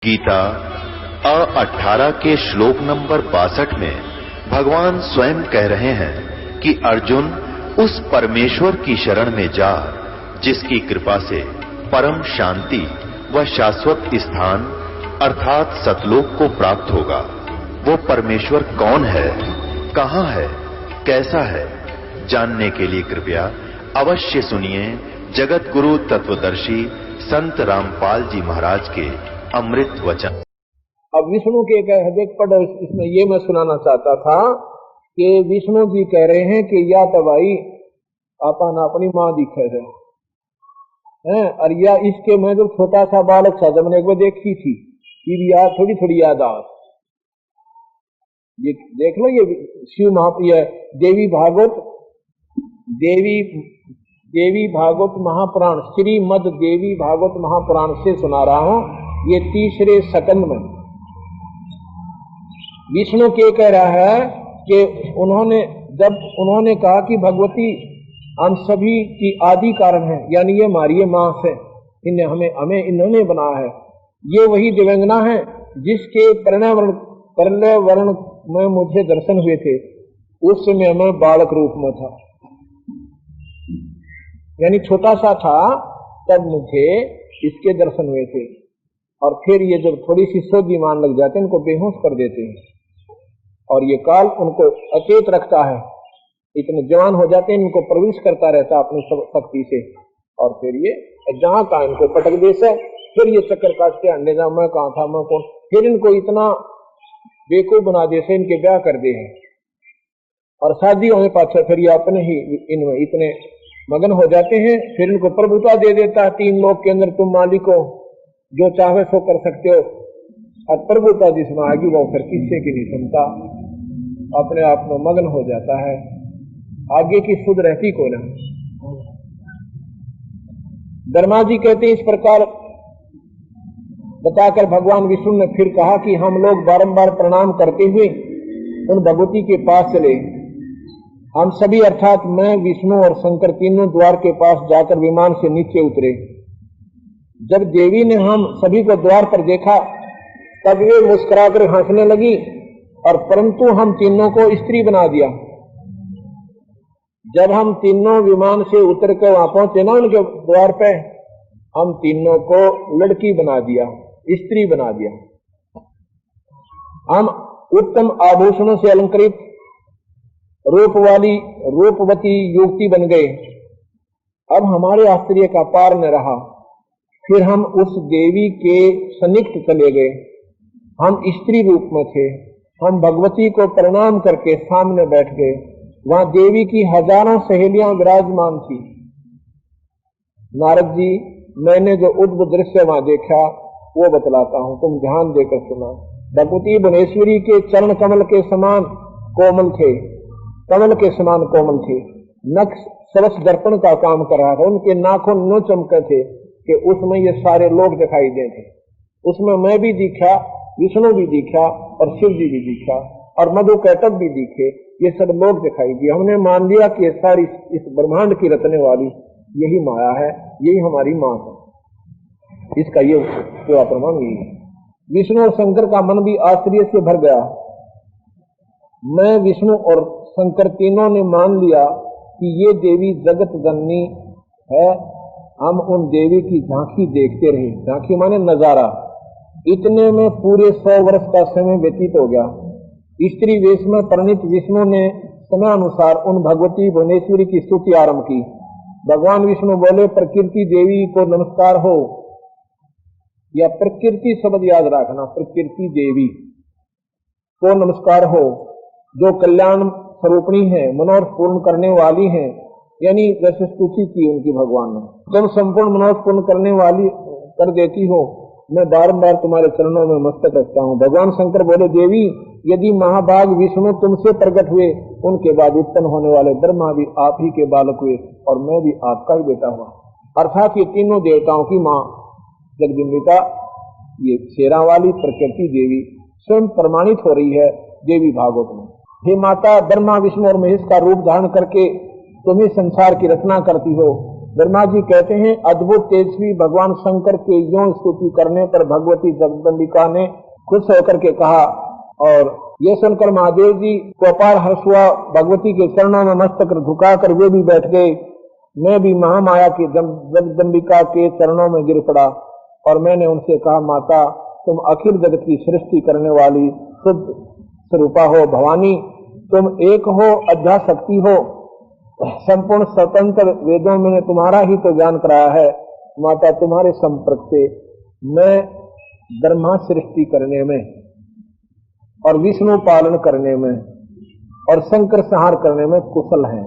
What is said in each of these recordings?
गीता 18 के श्लोक नंबर 62 में भगवान स्वयं कह रहे हैं कि अर्जुन उस परमेश्वर की शरण में जा जिसकी कृपा से परम शांति व शाश्वत स्थान अर्थात सतलोक को प्राप्त होगा। वो परमेश्वर कौन है, कहां है, कैसा है, जानने के लिए कृपया अवश्य सुनिए जगत गुरु तत्वदर्शी संत रामपाल जी महाराज के अमृत वचन। अब विष्णु के एक हृदय पढ़ो, इसमें ये मैं सुनाना चाहता था कि विष्णु जी कह रहे हैं कि या तो भाई अपन अपनी माँ दिखे है और या इसके मैं जब छोटा सा बालक था जब मैंने एक बार देखी थी फिर याद थोड़ी थोड़ी याद आ, ये देख लो ये शिव महाप्रिय देवी भागवत महापुराण श्रीमद देवी भागवत महापुराण से सुना रहा हूं। ये तीसरे सकंद में विष्णु के कह रहा है कि उन्होंने कहा कि भगवती हम सभी की आदि कारण है, यानी ये हमारी मां से हमें इन्होंने बनाया है। ये वही दिव्यांगना है जिसके पर्यावरण में मुझे दर्शन हुए थे, उस समय मैं बालक रूप में था, यानी छोटा सा था तब मुझे इसके दर्शन हुए थे। और फिर ये जब थोड़ी सी सोधिमान लग जाते हैं इनको बेहोश कर देते हैं और ये काल उनको अचेत रखता है, इतने जवान हो जाते हैं इनको प्रवेश करता रहता है अपनी शक्ति से और फिर ये जहां का इनको पटक देता है, फिर ये चक्कर काट के अंडे जा मैं कहां था मैं कौन, फिर इनको इतना बेवकूफ बना देते इनके ब्याह कर दे हैं और शादी होने पाछा फिर ये अपने ही इनमें इतने मगन हो जाते हैं। फिर इनको प्रभुता दे देता है, 3 लोक के अंदर तुम मालिक हो, जो चाहे सो कर सकते हो। और प्रभुता जिसमें आगे वो फिर किससे की नहीं सुनता, अपने आप में मगन हो जाता है, आगे की सुध रहती को ना। धर्मा जी कहते हैं इस प्रकार बताकर भगवान विष्णु ने फिर कहा कि हम लोग बारंबार प्रणाम करते हुए उन भगवती के पास चले। हम सभी अर्थात मैं, विष्णु और शंकर तीनों द्वार के पास जाकर विमान से नीचे उतरे। जब देवी ने हम सभी को द्वार पर देखा तब वे मुस्कुराकर हंसने लगी और परंतु हम तीनों को स्त्री बना दिया। जब हम तीनों विमान से उतर कर वहां पहुंचे ना उनके द्वार पे, हम तीनों को लड़की बना दिया, स्त्री बना दिया। हम उत्तम आभूषणों से अलंकृत रूपवती युवती बन गए। अब हमारे आश्चर्य का पार न रहा। फिर हम उस देवी के सन्निकट चले गए। हम स्त्री रूप में थे। हम भगवती को प्रणाम करके सामने बैठ गए। वहां देवी की हजारों सहेलियां विराजमान थी। नारद जी, मैंने जो उद्भुत दृश्य वहां देखा वो बतलाता हूं, तुम ध्यान देकर सुना। भगवती भुवनेश्वरी के चरण कमल के समान कोमल थे, नख सरस दर्पण का काम कर रहा था। उनके नाखून नो चमके थे कि उसमें ये सारे लोग दिखाई देते। उसमें मैं भी दिखा, विष्णु भी दिखा और शिव जी भी दिखा और मधु कैटभ भी दिखे, ये सब लोग दिखाई दिए। हमने मान लिया कि ये सारी इस ब्रह्मांड की रचने वाली यही माया है, यही हमारी मां है। इसका ये पूरा प्रमाण यही है। विष्णु और शंकर का मन भी आश्चर्य से भर गया। मैं, विष्णु और शंकर तीनों ने मान लिया कि ये देवी जगत जननी है। हम उन देवी की झांकी देखते रहे। झांकी माने नजारा। इतने में पूरे 100 वर्ष का समय व्यतीत हो गया। स्त्री वेश में परिणित विष्णु ने समय अनुसार उन भगवती भुवनेश्वरी की स्तुति आरंभ की। भगवान विष्णु बोले, प्रकृति देवी को नमस्कार हो, या प्रकृति शब्द याद रखना, प्रकृति देवी को नमस्कार हो, जो कल्याण स्वरूपणी है, मनोरथ पूर्ण करने वाली है। यानी जैसे स्तुति की उनकी भगवान ने, तुम संपूर्ण मनोरथ पूर्ण करने वाली कर देती हो, मैं बारंबार तुम्हारे चरणों में मस्तक रखता हूँ। भगवान शंकर बोले, देवी, यदि महाभाग विष्णु तुमसे प्रकट हुए, उनके बाद उत्पन्न होने वाले ब्रह्मा भी आप ही के बालक हुए और मैं भी आपका ही बेटा हुआ। अर्थात ये तीनों देवताओं की माँ जगदम्बिका, ये शेरा वाली प्रकृति देवी स्वयं प्रमाणित हो रही है देवी भागवत में। हे माता, ब्रह्मा विष्णु और महेश का रूप धारण करके तुम ही संसार की रचना करती हो। ब्रह्मा जी कहते हैं अद्भुत तेजस्वी भगवान शंकर के यों स्तुति करने पर भगवती जगदम्बिका ने खुश होकर के कहा, और ये सुनकर महादेव जी को अपार हर्ष हुआ। भगवती के चरणों में मस्तक झुकाकर वे भी बैठ गए। मैं भी महामाया की जगदम्बिका के चरणों में गिर पड़ा और मैंने उनसे कहा, माता तुम अखिल जगत की सृष्टि करने वाली शुद्ध स्वरूपा हो भवानी, तुम एक हो, अध्याशक्ति हो, संपूर्ण स्वतंत्र, वेदों में तुम्हारा ही तो ज्ञान कराया है। माता तुम्हारे संपर्क से मैं ब्रह्मा सृष्टि करने में और विष्णु पालन करने में और शंकर संहार करने में कुशल हैं।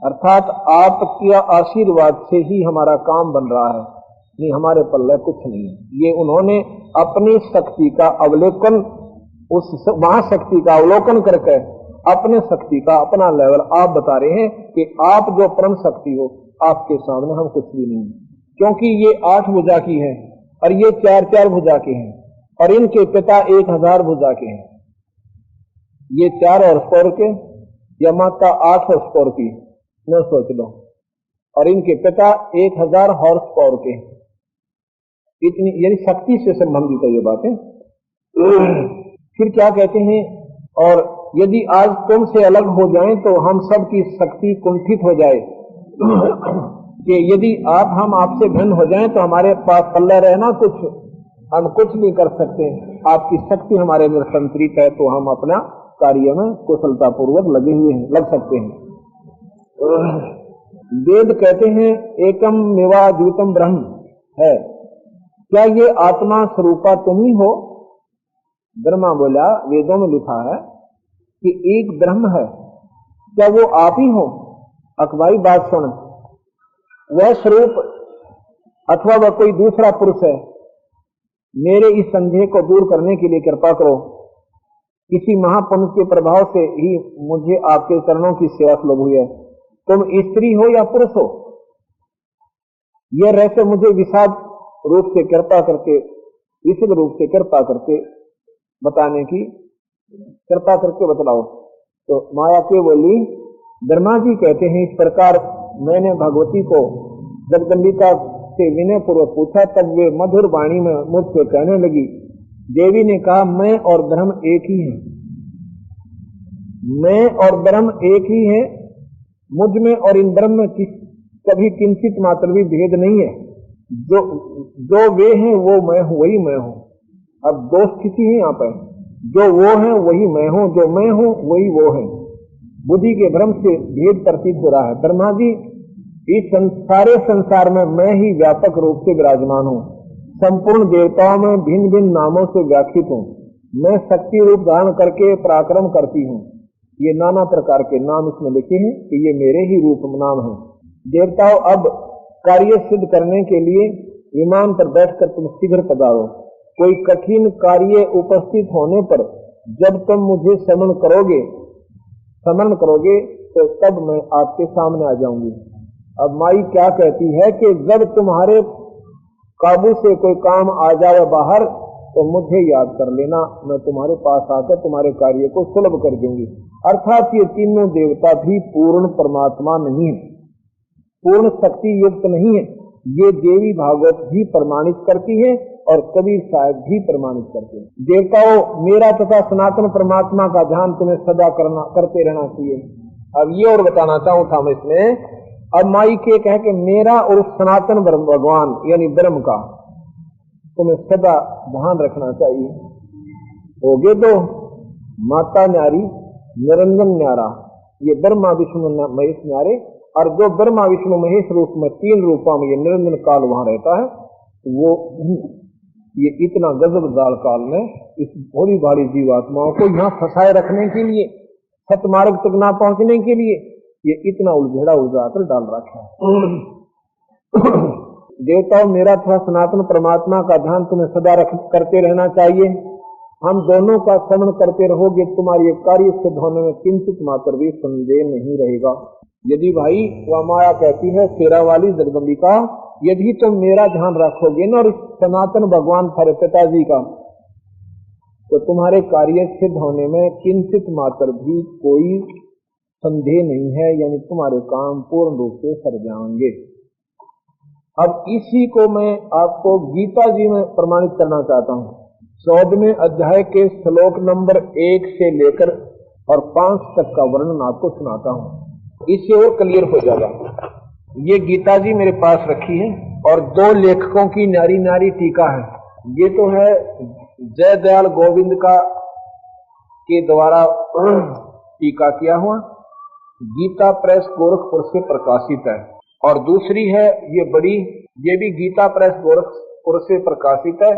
अर्थात आपके आशीर्वाद से ही हमारा काम बन रहा है, नहीं हमारे पल्ले कुछ नहीं है। ये उन्होंने अपनी शक्ति का अवलोकन, उस महाशक्ति का अवलोकन करके अपने शक्ति का अपना लेवल आप बता रहे हैं कि आप जो परम शक्ति हो, आपके सामने हम कुछ भी नहीं, क्योंकि ये 8 भुजा की है और ये 4-4 भुजा के हैं और इनके पिता 1000 भुजा के हैं। ये 4 हॉर्स पावर के या माता 8 हॉर्स पावर की, न सोच लो, और इनके पिता 1000 हॉर्स पावर के। इतनी यानी शक्ति से संबंधित है ये बातें। फिर क्या कहते हैं, और यदि आज तुमसे अलग हो जाएं तो हम सब की शक्ति कुंठित हो जाए कि यदि हम आपसे भिन्न हो जाएं तो हमारे पास पल्ले रहना कुछ, हम कुछ नहीं कर सकते। आपकी शक्ति हमारे में संतरित है तो हम अपना कार्य में कुशलता पूर्वक लगे हुए हैं, लग सकते हैं। वेद कहते हैं एकम मेवा द्वितम ब्रह्म है, क्या ये आत्मा स्वरूपा तुम ही हो? ब्रह्मा बोला, वेदों में लिखा है कि एक ब्रह्म है, क्या वो आप ही हो? अकबाई बात सुन, वह स्वरूप अथवा वह कोई दूसरा पुरुष है? मेरे इस संदेह को दूर करने के लिए कृपा करो। किसी महापुरुष के प्रभाव से ही मुझे आपके चरणों की सेवा सुलभ हुई है। तुम स्त्री हो या पुरुष हो, यह रहस्य मुझे विशद रूप से कृपा करके बताने की कृपा करके बतलाओ। तो माया के बोली, ब्रह्मा जी कहते हैं इस प्रकार मैंने भगवती को जगदम्बिका से विनय पूर्वक पूछा, तब वे मधुर वाणी में मुझसे कहने लगी। देवी ने कहा, मैं और ब्रह्म एक ही है, मैं और ब्रह्म एक ही है, मुझ में और इन ब्रह्म में कभी किंचित मात्र भी भेद नहीं है। जो वे हैं वो मैं हूं, वही मैं हूं। अब दो स्थिति है यहाँ पर, जो वो है वही मैं हूं, जो मैं हूं वही वो है। बुद्धि के भ्रम से भेद प्रतीत हो रहा है। ब्रह्मा जी, इस सारे संसार में मैं ही व्यापक रूप से विराजमान हूँ, संपूर्ण देवताओं में भिन्न भिन्न नामों से व्याख्यित हूँ। मैं शक्ति रूप धारण करके पराक्रम करती हूँ। ये नाना प्रकार के नाम इसमें लिखे हैं कि ये मेरे ही रूप नाम है। देवताओं, अब कार्य सिद्ध करने के लिए विमान पर बैठकर तुम शीघ्र पधारो। कोई कठिन कार्य उपस्थित होने पर जब तुम मुझे समरण करोगे तो तब मैं आपके सामने आ जाऊंगी। अब माई क्या कहती है कि जब तुम्हारे काबू से कोई काम आ जाए बाहर तो मुझे याद कर लेना, मैं तुम्हारे पास आकर तुम्हारे कार्य को सुलभ कर दूंगी। अर्थात ये तीनों देवता भी पूर्ण परमात्मा नहीं है, पूर्ण शक्ति युक्त नहीं है। ये देवी भागवत भी प्रमाणित करती है और कबीर साहब भी प्रमाणित करते हैं। देवताओं, मेरा तथा सनातन परमात्मा का ध्यान तुम्हें सदा करते रहना चाहिए। अब ये और बताना चाहूँ था मैं इसमें, अब माई के कह के मेरा और सनातन भगवान यानी ब्रह्म का तुम्हें सदा ध्यान रखना चाहिए। होगे तो माता न्यारी निरंजन न्यारा, ये ब्रह्मा विष्णु महेश न्यारे, और जो ब्रह्मा विष्णु महेश रूप में 3 रूपों में ये निरंजन काल वहां रहता है, वो ये इतना गजबदार काल में इस भोली भारी जीवात्माओं को यहाँ फंसाए रखने के लिए, सतमार्ग तक ना पहुंचने के लिए ये इतना उलझेड़ा उलझाकर डाल रखा है। देवताओं, मेरा तथा सनातन परमात्मा का ध्यान तुम्हें सदा करते रहना चाहिए। हम दोनों का स्मरण करते रहोगे, तुम्हारी कार्य सिद्ध होने में किंचित मात्र भी संदेह नहीं रहेगा। यदि भाई वह माया कहती है, शेरा वाली जगदम्बिका, यदि तुम मेरा ध्यान रखोगे न और सनातन भगवान पिताजी का, तो तुम्हारे कार्य सिद्ध होने में किंचित मात्र भी कोई संदेह नहीं है, यानी तुम्हारे काम पूर्ण रूप से सर जाएंगे। अब इसी को मैं आपको गीता जी में प्रमाणित करना चाहता हूँ। 14वें अध्याय के श्लोक नंबर 1 से लेकर और 5 तक का वर्णन आपको सुनाता हूँ, इससे और क्लियर हो जाएगा। ये गीता जी मेरे पास रखी है और 2 लेखकों की न्यारी न्यारी टीका है। ये तो है जय दयाल गोविंद का के द्वारा टीका किया हुआ, गीता प्रेस गोरखपुर से प्रकाशित है। और दूसरी है ये भी गीता प्रेस गोरखपुर से प्रकाशित है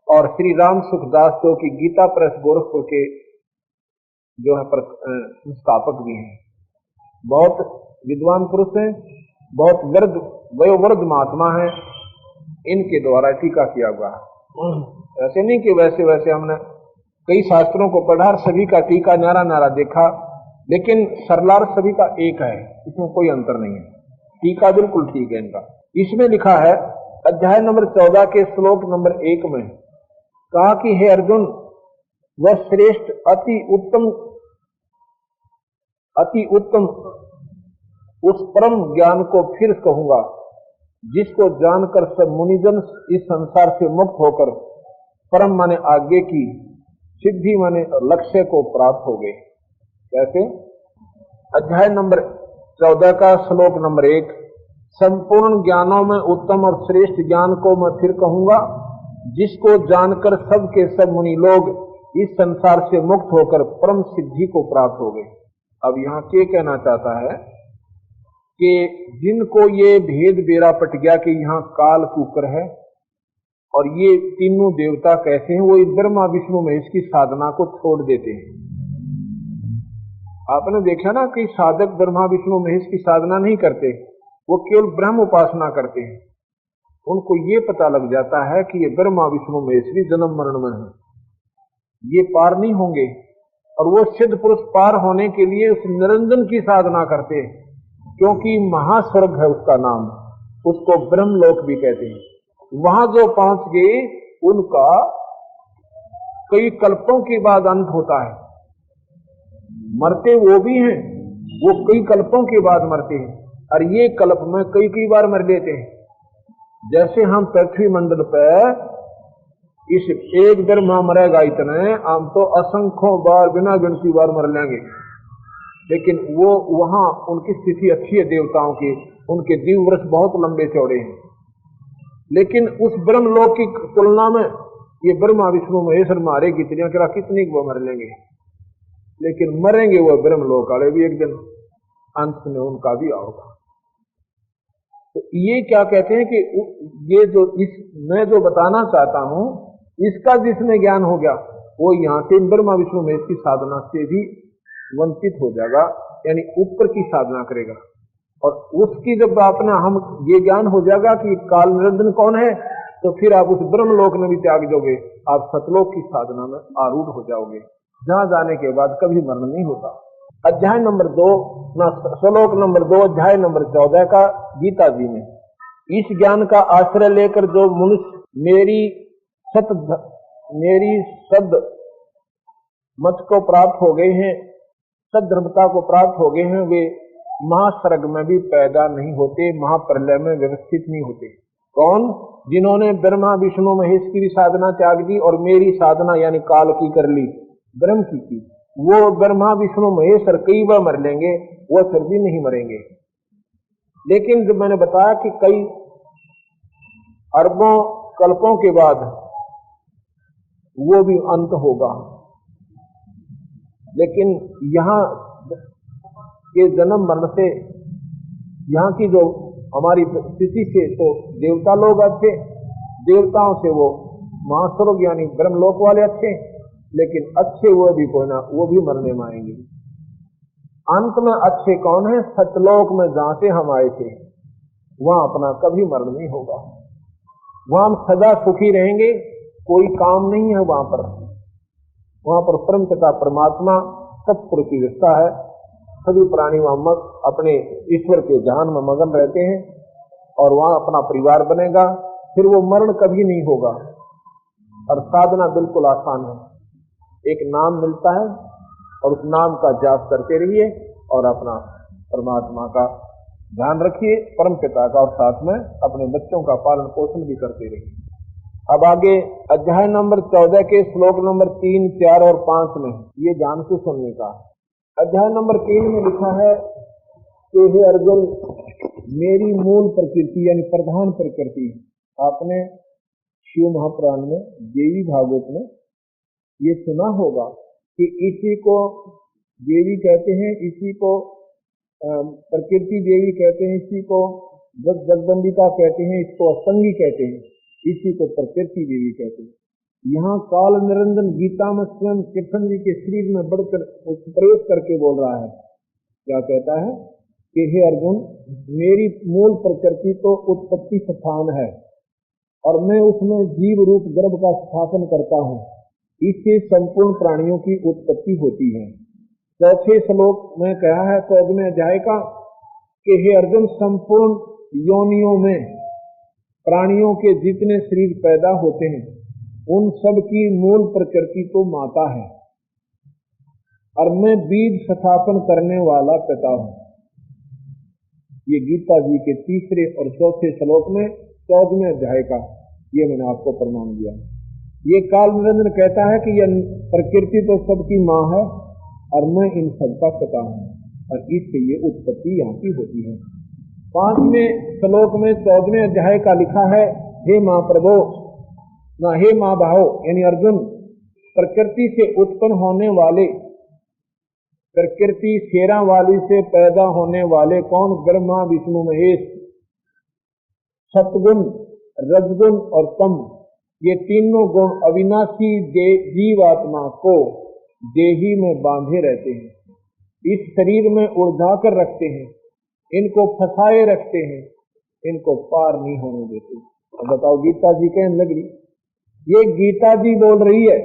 और श्री राम सुखदास जो कि गीता प्रेस गोरखपुर के जो है संस्थापक भी हैं। बहुत विद्वान पुरुष हैं, बहुत वयोवृद्ध महात्मा हैं, इनके द्वारा टीका किया हुआ है। ऐसे नहीं कि वैसे हमने कई शास्त्रों को पढ़ा, सभी का टीका नारा नारा देखा, लेकिन सरलार सभी का एक है, इसमें कोई अंतर नहीं है। टीका बिल्कुल ठीक है इनका। इसमें लिखा है अध्याय नंबर 14 के श्लोक नंबर 1 में कहा कि हे अर्जुन, वह श्रेष्ठ अति उत्तम उस परम ज्ञान को फिर कहूंगा जिसको जानकर सब मुनिजन इस संसार से मुक्त होकर परम माने आगे की सिद्धि माने लक्ष्य को प्राप्त हो गए। कैसे? अध्याय नंबर 14 का श्लोक नंबर 1, संपूर्ण ज्ञानों में उत्तम और श्रेष्ठ ज्ञान को मैं फिर कहूंगा जिसको जानकर सब के सब मुनि लोग इस संसार से मुक्त होकर परम सिद्धि को प्राप्त हो गए। अब यहाँ क्या कहना चाहता है कि जिनको ये भेद बेरा पट गया कि यहाँ काल कुकर है और ये तीनों देवता कैसे हैं, वो इस ब्रह्मा विष्णु महेश की साधना को छोड़ देते हैं। आपने देखा ना कि साधक ब्रह्मा विष्णु महेश की साधना नहीं करते, वो केवल ब्रह्म उपासना करते हैं। उनको ये पता लग जाता है कि ये ब्रह्मा विष्णु महेश भी जन्म मरण में है, ये पार नहीं होंगे, और वो सिद्ध पुरुष पार होने के लिए उस निरंजन की साधना करते हैं, क्योंकि महास्वर्ग है उसका नाम, उसको ब्रह्मलोक भी कहते हैं। वहां जो पहुंच गए उनका कई कल्पों के बाद अंत होता है। मरते वो भी हैं, वो कई कल्पों के बाद मरते हैं, और ये कल्प में कई बार मर लेते हैं। जैसे हम पृथ्वी मंडल पर इस एक ब्रह्मा मरेगा इतने, हम तो असंख्यों बार बिना गिनती बार मर लेंगे, लेकिन वो वहां उनकी स्थिति अच्छी है देवताओं की, उनके जीव वर्ष बहुत लंबे चौड़े हैं। लेकिन उस ब्रह्मलोक की तुलना में ये ब्रह्मा विष्णु महेश मारे कितनी वो मर लेंगे, लेकिन मरेंगे वो ब्रह्मलोक वाले भी एक दिन, अंत में उनका भी आओगा। तो ये क्या कहते हैं कि ये जो मैं जो बताना चाहता हूं, इसका जिसमें ज्ञान हो गया वो यहाँ से ब्रह्मा विष्णु महेश की साधना से भी वंचित हो जाएगा, यानी ऊपर की साधना करेगा। और उसकी जब हम ये ज्ञान हो जाएगा कि काल निरंजन कौन है, तो फिर आप उस ब्रह्मलोक में भी त्याग दोगे, आप सतलोक की साधना में आरूढ़ हो जाओगे, जहां जाने के बाद कभी मरण नहीं होता। अध्याय नंबर 2 श्लोक नंबर 2 अध्याय नंबर 14 का गीता जी में, इस ज्ञान का आश्रय लेकर जो मनुष्य मेरी सद मत को प्राप्त हो गए हैं, सद्धर्मता को प्राप्त हो गए हैं, वे महासर्ग में भी पैदा नहीं होते, महाप्रलय में व्यवस्थित नहीं होते। कौन? जिन्होंने ब्रह्मा विष्णु महेश की भी साधना त्याग दी और मेरी साधना यानी काल की कर ली, ब्रह्म की, वो ब्रह्मा विष्णु महेश और कई बार मर लेंगे, वो फिर भी नहीं मरेंगे। लेकिन जब मैंने बताया कि कई अरबों कल्पों के बाद वो भी अंत होगा, लेकिन यहाँ के जन्म मरण से, यहाँ की जो हमारी स्थिति से, तो देवता लोग अच्छे, देवताओं से वो महास्वर्ग यानी ब्रह्मलोक वाले अच्छे, लेकिन अच्छे वो भी कोई ना, वो भी मरने में आएंगे। अंत में अच्छे कौन है? सतलोक में जहां से हम आए थे, वहां अपना कभी मरण नहीं होगा, वहां हम सदा सुखी रहेंगे, कोई काम नहीं है वहां पर परम पिता परमात्मा सत्पुरुष की व्यवस्था है। सभी प्राणी वहां अपने ईश्वर के ध्यान में मगन रहते हैं और वहां अपना परिवार बनेगा, फिर वो मरण कभी नहीं होगा। और साधना बिल्कुल आसान है, एक नाम मिलता है और उस नाम का जाप करते रहिए और अपना परमात्मा का ध्यान रखिए परम पिता का और साथ में अपने बच्चों का पालन पोषण भी करते रहिए। अब आगे अध्याय नंबर 14 के श्लोक नंबर 3, 4 और 5 में ये ध्यान से सुनने का। अध्याय नंबर 3 में लिखा है कि हे अर्जुन, मेरी मूल प्रकृति यानी प्रधान प्रकृति, आपने शिव महापुराण में देवी भागवत में ये सुना होगा कि इसी को देवी कहते हैं, इसी को प्रकृति देवी कहते हैं, इसी को जगदम्बिका कहते हैं, इसको असंगी कहते हैं, इसी को प्रकृति देवी कहते हैं। यहाँ काल निरंजन गीता में स्वयं कृष्ण जी के शरीर में बढ़कर प्रवेश करके बोल रहा है। क्या कहता है कि हे अर्जुन, मेरी मूल प्रकृति तो उत्पत्ति स्थान है और मैं उसमें जीव रूप गर्भ का स्थापन करता हूँ। इससे संपूर्ण प्राणियों की उत्पत्ति होती है। चौथे श्लोक में कहा है 14वें अध्याय का कि हे अर्जुन, संपूर्ण योनियों में प्राणियों के जितने शरीर पैदा होते हैं उन सब की मूल प्रकृति तो माता है और मैं बीज स्थापन करने वाला पिता हूँ। ये गीता जी के तीसरे और चौथे श्लोक में 14वें अध्याय का ये मैंने आपको प्रमाण दिया। ये काल निरंजन कहता है कि यह प्रकृति तो सबकी माँ है और मैं इन सबका पिता हूँ और इससे ये उत्पत्ति यहाँ की होती है। 5वें श्लोक में 14वें अध्याय का लिखा है, हे माँ प्रभो ना हे माँ भाव यानी अर्जुन, प्रकृति से उत्पन्न होने वाले, प्रकृति शेरा वाली से पैदा होने वाले कौन? ब्रह्मा विष्णु महेश, सतगुण रजगुण और तम, ये तीनों गुण अविनाशी जीवात्मा को देही में बांधे रहते हैं, इस शरीर में उलझा कर रखते हैं, इनको फंसाए रखते हैं, इनको पार नहीं होने देते। अब बताओ, गीता जी कहने लगी, ये गीता जी बोल रही है।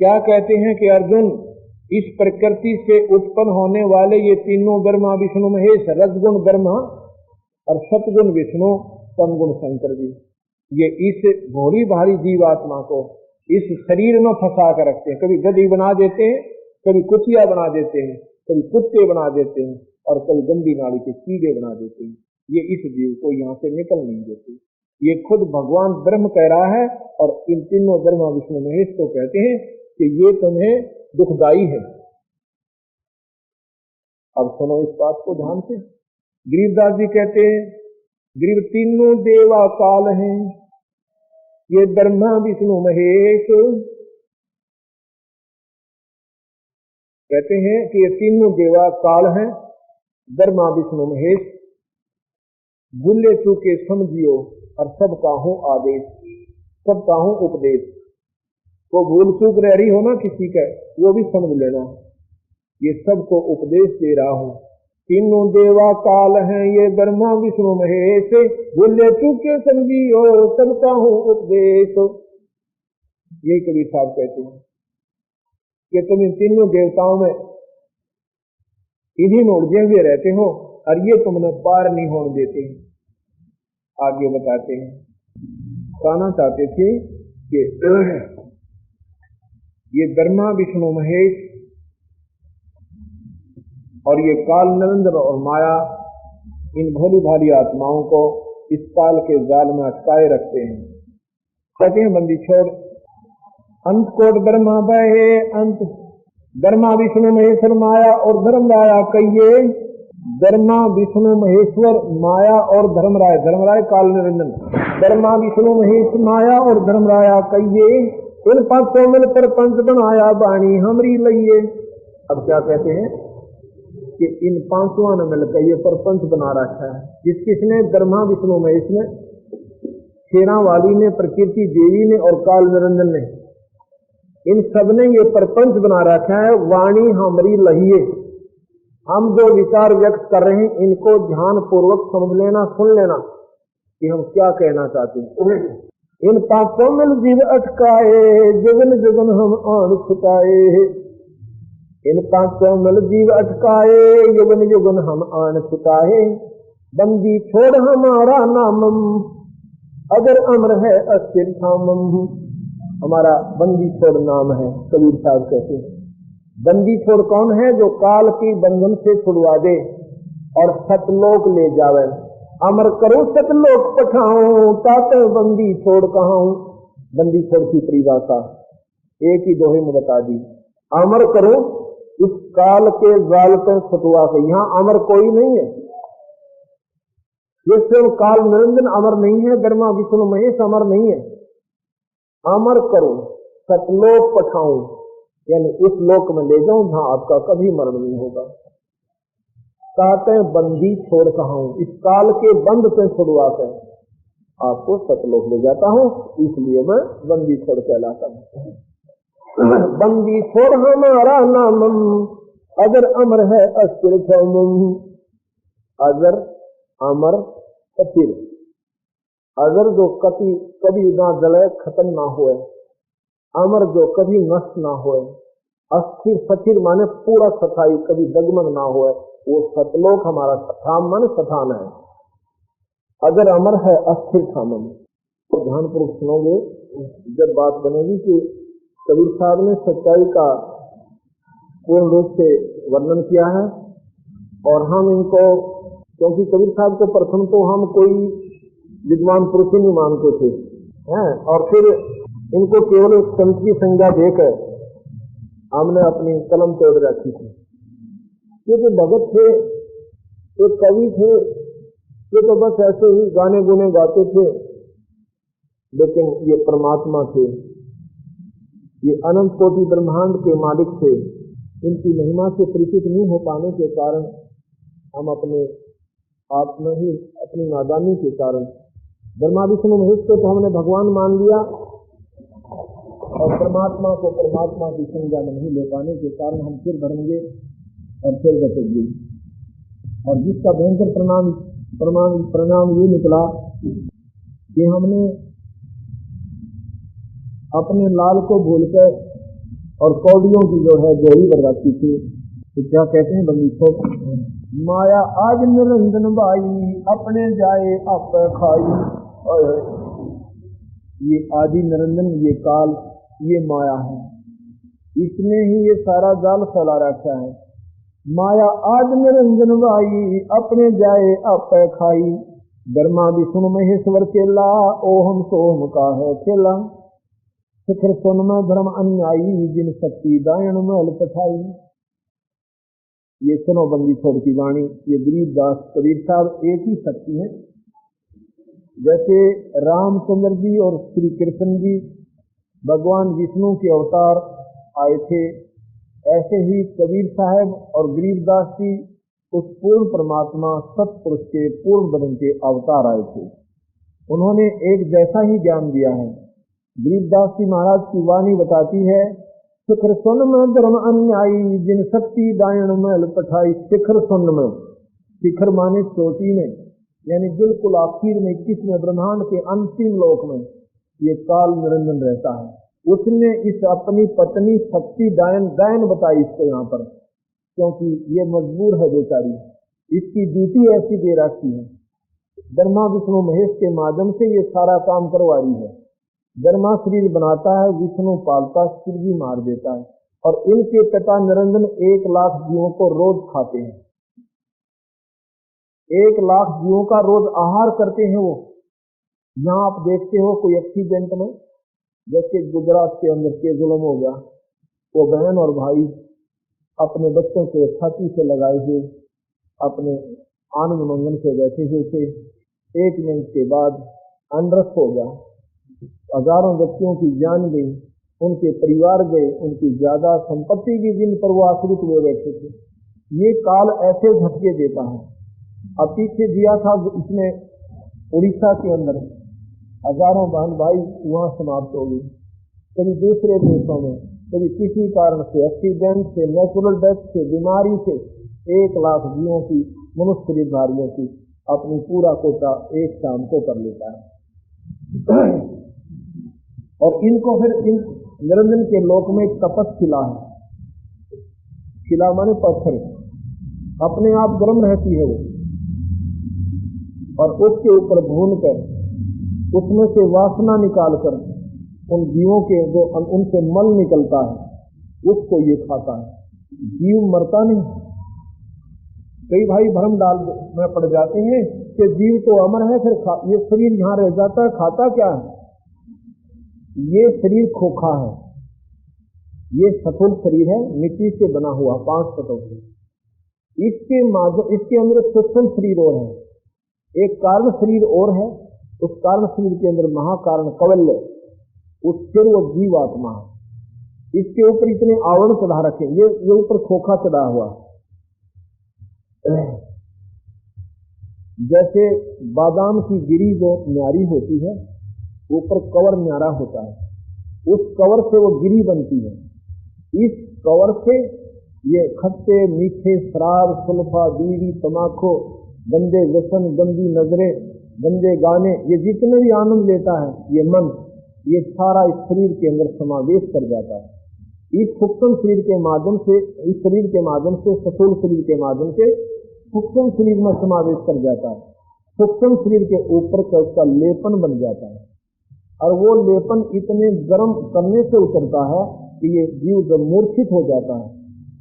क्या कहते हैं कि अर्जुन, इस प्रकृति से उत्पन्न होने वाले ये तीनों ब्रह्मा विष्णु महेश, रजगुण ब्रह्मा और सतगुण विष्णु, तमगुण शंकर जी, ये इस भोली भारी जीवात्मा को इस शरीर में फंसा कर रखते हैं। कभी गधी बना देते हैं, कभी कुतिया बना देते हैं, कभी कुत्ते बना देते हैं और कभी गंदी नाली के कीड़े बना देते हैं। ये इस जीव को यहाँ से निकल नहीं देते। ये खुद भगवान ब्रह्म कह रहा है और इन तीनों ब्रह्मा विष्णु महेश को कहते हैं कि ये तुम्हें दुखदाई है। अब सुनो इस बात को ध्यान से। गरीबदास जी कहते हैं, गरीब तीनों देवा काल हैं, ये ब्रह्मा विष्णु महेश, कहते हैं कि ये तीनों देवा काल हैं, ब्रह्मा विष्णु महेश, भूले चूके समझियो और सबका हूं आदेश, सबका हूं उपदेश। तो भूल चूक रह रही हो ना किसी का, वो भी समझ लेना, ये सबको उपदेश दे रहा हूं। तीनों देवा काल हैं, ये ब्रह्मा विष्णु महेश, भूले चूके समझियो सबका हूं उपदेश। यही कबीर साहब कहते हैं कि तुम इन तीनों देवताओं में इन्हीं में उलझे हुए रहते हो और ये तुमने पार नहीं होने देते। आगे बताते हैं, कहना चाहते थे कि ये ब्रह्मा विष्णु महेश और ये काल निरंजन और माया इन भोली भाली आत्माओं को इस काल के जाल में अटकाए रखते हैं। कहते हैं, बंदी छोड़, अंत कोट ब्रह्मा बहे अंत, ब्रह्मा विष्णु महेश्वर माया और धर्मराया कहिए। ब्रह्मा विष्णु महेश्वर माया और धर्मराय, धर्मराय काल निरंजन, ब्रह्मा विष्णु महेश माया और धर्मराया कहिए। इन पांचों मिल पर पंच बनाया बाणी हमरी लइए। अब क्या कहते हैं कि इन पांचों ने मिलकर ये परपंच बना रखा है। जिस किसने? ब्रह्मा विष्णु महेश ने, शेरा वाली ने, प्रकृति देवी ने और काल निरंजन ने, इन सब ने ये परपंच बना रखा है। वाणी हमरी लहिए, हम जो विचार व्यक्त कर रहे हैं इनको ध्यान पूर्वक समझ लेना, सुन लेना कि हम क्या कहना चाहते हैं। इन पांचों मिल जीव अटकाए, जुगन जुगन हम आन छुटाए। इन पांचों मिल जीव अटकाए, युगन युगन हम आन छुटाए। बंदी छोड़ हमारा नामम, अगर अमर है अस्थिर थामम। हमारा बंदी छोड़ नाम है, कबीर साहब कहते हैं। बंदी छोड़ कौन है? जो काल की बंधन से छुड़वा दे और सतलोक ले जावे। अमर करो सतलोक पठाऊं, ताते बंदी छोड़ कहाऊं। बंदी छोड़ की परिभाषा एक ही दोहे में बता दी। अमर करो इस काल के जाल पे छुटवा के। यहाँ अमर कोई नहीं है, ये स्वयं काल निरंजन अमर नहीं है, ब्रह्मा विष्णु महेश अमर नहीं है। अमर करो सतलोक पठाऊं, यानी उस लोक में ले जाऊं जहां आपका कभी मरण नहीं होगा। कहते बंदी छोड़ कहाऊं, इस काल के बंद से छुड़वा कर आपको सतलोक ले जाता हूं, इसलिए मैं बंदी छोड़ कहलाता हूं। बंदी छोड़ हमारा नामम, अगर अमर है अस्थिर छमम। अगर अमर अस्थिर, अगर जो कभी ना जले खत्म ना होए, अमर जो कभी नष्ट ना होए, अस्थिर सथिर माने पूरा सफाई कभी दगमग ना होए, वो सतलोक हमारा सथाम माने सथान है। अगर अमर है अस्थिर थामम, तो ध्यानपूर्वक सुनोगे जब बात बनेगी कि कबीर साहब ने सच्चाई का पूर्ण रूप से वर्णन किया है। और हम इनको, क्योंकि कबीर साहब को प्रथम तो हम कोई विद्वान पुरुष ही नहीं मानते थे हैं, और फिर इनको केवल एक संत की संज्ञा देकर हमने अपनी कलम तोड़ रखी थी। क्योंकि भगत थे, एक कवि थे, ये तो बस ऐसे ही गाने गुने गाते थे, लेकिन ये परमात्मा थे, ये अनंत कोटि ब्रह्मांड के मालिक थे। इनकी महिमा से परिचित नहीं हो पाने के कारण हम अपने आप में ही अपनी नादानी के कारण ब्रह्मा विष्णु महेश को तो हमने भगवान मान लिया, और परमात्मा को परमात्मा की संज्ञा में नहीं ले पाने के कारण हम फिर भरेंगे और फिर बचेंगे। और जिसका भयंकर परिणाम ये निकला कि हमने अपने लाल को भूलकर और कौड़ियों की जो है जोड़ी बर्बादी थी। तो क्या कहते हैं बंदी छोड़, माया आज निरंजन बाई, अपने जाए आप खाई। और ये आदि निरंजन, ये काल, ये माया है, इसने ही ये सारा जाल फैला रखा है। माया आज निरंजन बाई, अपने जाए आप खाई। ब्रह्मा विष्णु महेश्वर केला, ओहम सोहम का है खेला। शिखर सोन में धर्म अन्यायी, जिन शक्ति दायण महल पठाई। ये सुनो बंदी छोड़ की वाणी, ये गरीबदास कबीर साहब एक ही शक्ति है। जैसे रामचंद्र जी और श्री कृष्ण जी भगवान विष्णु के अवतार आए थे, ऐसे ही कबीर साहब और गरीबदास जी उस पूर्ण परमात्मा सतपुरुष के पूर्ण बदन के अवतार आए थे। उन्होंने एक जैसा ही ज्ञान दिया है। गरीबदास जी महाराज की वाणी बताती है, शिखर सुन में धर्म अन्यायी, जिन शक्ति दायण महल पठाई। शिखर सुन में, शिखर माने चोटी में, यानी बिल्कुल आखिर में 21वें ब्रह्मांड के अंतिम लोक में ये काल निरंजन रहता है। उसने इस अपनी पत्नी शक्ति दायन बताई इसको यहाँ पर, क्योंकि ये मजबूर है बेचारी, इसकी ड्यूटी ऐसी दे रखी है। ब्रह्मा विष्णु महेश के माध्यम से ये सारा काम करवा रही है। ब्रह्मा शरीर बनाता है, विष्णु पालता, सिर भी मार देता है, और इनके पिता निरंजन 1 लाख जीवों को रोज खाते हैं। 1 लाख जीवों का रोज आहार करते हैं वो। यहाँ आप देखते हो कोई एक्सीडेंट में, जैसे गुजरात के अंदर के जुल्म हो गया, वो बहन और भाई अपने बच्चों को छाती से लगाए हुए अपने आनंद मंगन से बैठे हुए थे। 1 मिनट के बाद अनरस हो गया, हजारों व्यक्तियों की जान गई, उनके परिवार गए, उनकी ज्यादा संपत्ति की जिन पर वो आश्रित हुए बैठे थे। ये काल ऐसे झटके देता है। अब पीछे दिया था इसमें उड़ीसा के अंदर हजारों बहन भाई वहां समाप्त हो गई। कभी दूसरे देशों में, कभी किसी कारण से, एक्सीडेंट से, नेचुरल डेथ से, बीमारी से 1 लाख जीवों की, मनुष्य शरीरधारियों की अपनी पूरा कोटा एक शाम को कर लेता है। और इनको फिर इन निरंजन के लोक में तपस्शिला है। शिला माने पत्थर, अपने आप गर्म रहती है वो, और उसके ऊपर भून कर उसमें से वासना निकालकर उन जीवों के जो उनसे मल निकलता है उसको ये खाता है। जीव मरता नहीं, कई भाई भ्रम डाल में पड़ जाते हैं कि जीव तो अमर है, फिर ये शरीर यहाँ रह जाता है, खाता क्या है? ये शरीर खोखा है, ये स्थूल शरीर है, मिट्टी से बना हुआ 5 तत्वों से। इसके अंदर सूक्ष्म शरीर और है, एक कारण शरीर और है। उस कारण शरीर के अंदर महाकारण कवल्य, उससे वो जीवात्मा है। इसके ऊपर इतने आवरण चढ़ा रखे, ये ऊपर खोखा चढ़ा हुआ, जैसे बादाम की गिरी जो न्यारी होती है, ऊपर कवर न्यारा होता है, उस कवर से वो गिरी बनती है। इस कवर से ये खट्टे मीठे शराब, सुल्फा, बीड़ी, तमाकू, गंदे व्यसन, गंदी नजरें, गंदे गाने, ये जितने भी आनंद लेता है ये मन, ये सारा इस शरीर के अंदर समावेश कर जाता है। इस सूक्ष्म शरीर के माध्यम से, इस शरीर के माध्यम से, स्थूल शरीर के माध्यम से सूक्ष्म शरीर में समावेश कर जाता है। सूक्ष्म शरीर के ऊपर का उसका लेपन बन जाता है, और वो लेपन इतने गर्म करने से उतरता है कि ये जीव जब मूर्छित हो जाता है,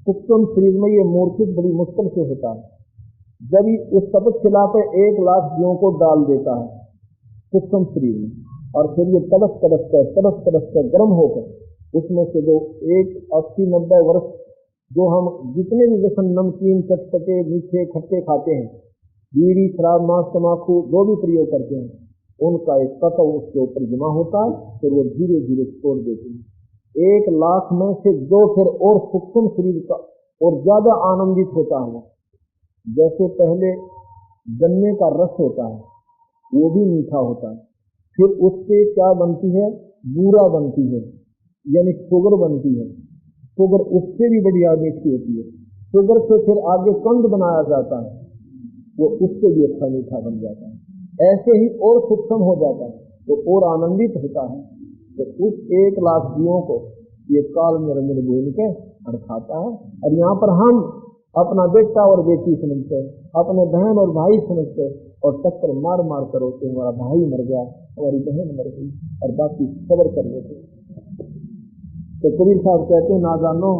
सूक्ष्म शरीर में ये मूर्छित बड़ी मुश्किल से होता है। जब उस तपस खिला पे 1 लाख जीवों को डाल देता है सूक्ष्म शरीर में, और फिर ये तड़प कर गर्म होकर उसमें से जो 80-90 वर्ष जो हम जितने भी व्यसन, नमकीन, चटपटे, मीठे, खट्टे खाते हैं, बीड़ी, शराब, मांस, तमाकू जो भी प्रयोग करते हैं, उनका एक तत्व उसके ऊपर जमा होता है, फिर वो धीरे धीरे छोड़ देते हैं। 1 लाख में से जो फिर और सूक्ष्म शरीर का और ज्यादा आनंदित होता है। जैसे पहले गन्ने का रस होता है, वो भी मीठा होता है, फिर उससे क्या बनती है? बूरा बनती है, यानी शुगर बनती है। शुगर उससे भी बढ़िया मीठी होती है। शुगर से फिर आगे कंद बनाया जाता है, वो उससे भी अच्छा मीठा बन जाता है। ऐसे ही और सूक्ष्म हो जाता है तो और आनंदित होता है। तो उस 1 लाख जीवों को ये काल निरंजन बोल के और खाता है। और यहाँ पर हम अपना बेटा और बेटी समझते हैं, अपने बहन और भाई समझते हैं, और टक्कर मार मार करो कि हमारा भाई मर गया, हमारी बहन मर गई, और बाकी सबर कर लेते। तो कबीर साहब कहते हैं, ना जानो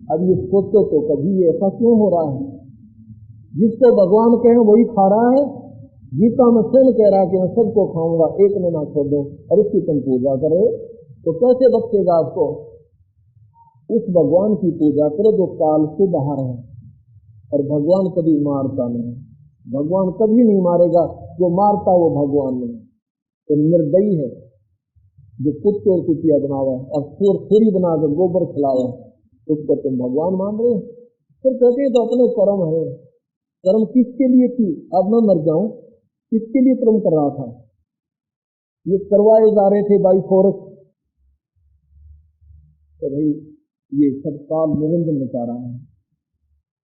अब ये सोचो तो कभी ये ऐसा क्यों हो रहा है? जिसको भगवान कहे वही खा रहा है। गीता में स्वयं कह रहा है कि मैं सबको खाऊंगा, एक ने ना छोड़ो, और उसकी तुम पूजा करो, तो कैसे बचेगा आपको? उस भगवान की पूजा करो जो काल से बाहर है। और भगवान कभी मारता नहीं, भगवान कभी नहीं मारेगा। जो मारता वो भगवान नहीं, तो निर्दयी है जो कुत्ते और कुतिया बनावा और थोड़ी बना कर गोबर खिलावा, उसको तुम भगवान मान रहे हो। फिर कहते तो अपने कर्म है। कर्म किसके लिए थी? अब मैं मर जाऊं, किसके लिए कर्म कर रहा था? ये करवाए जा रहे थे बाई फोर्स। तो भाई ये सब काल निरंजन मचा रहा है।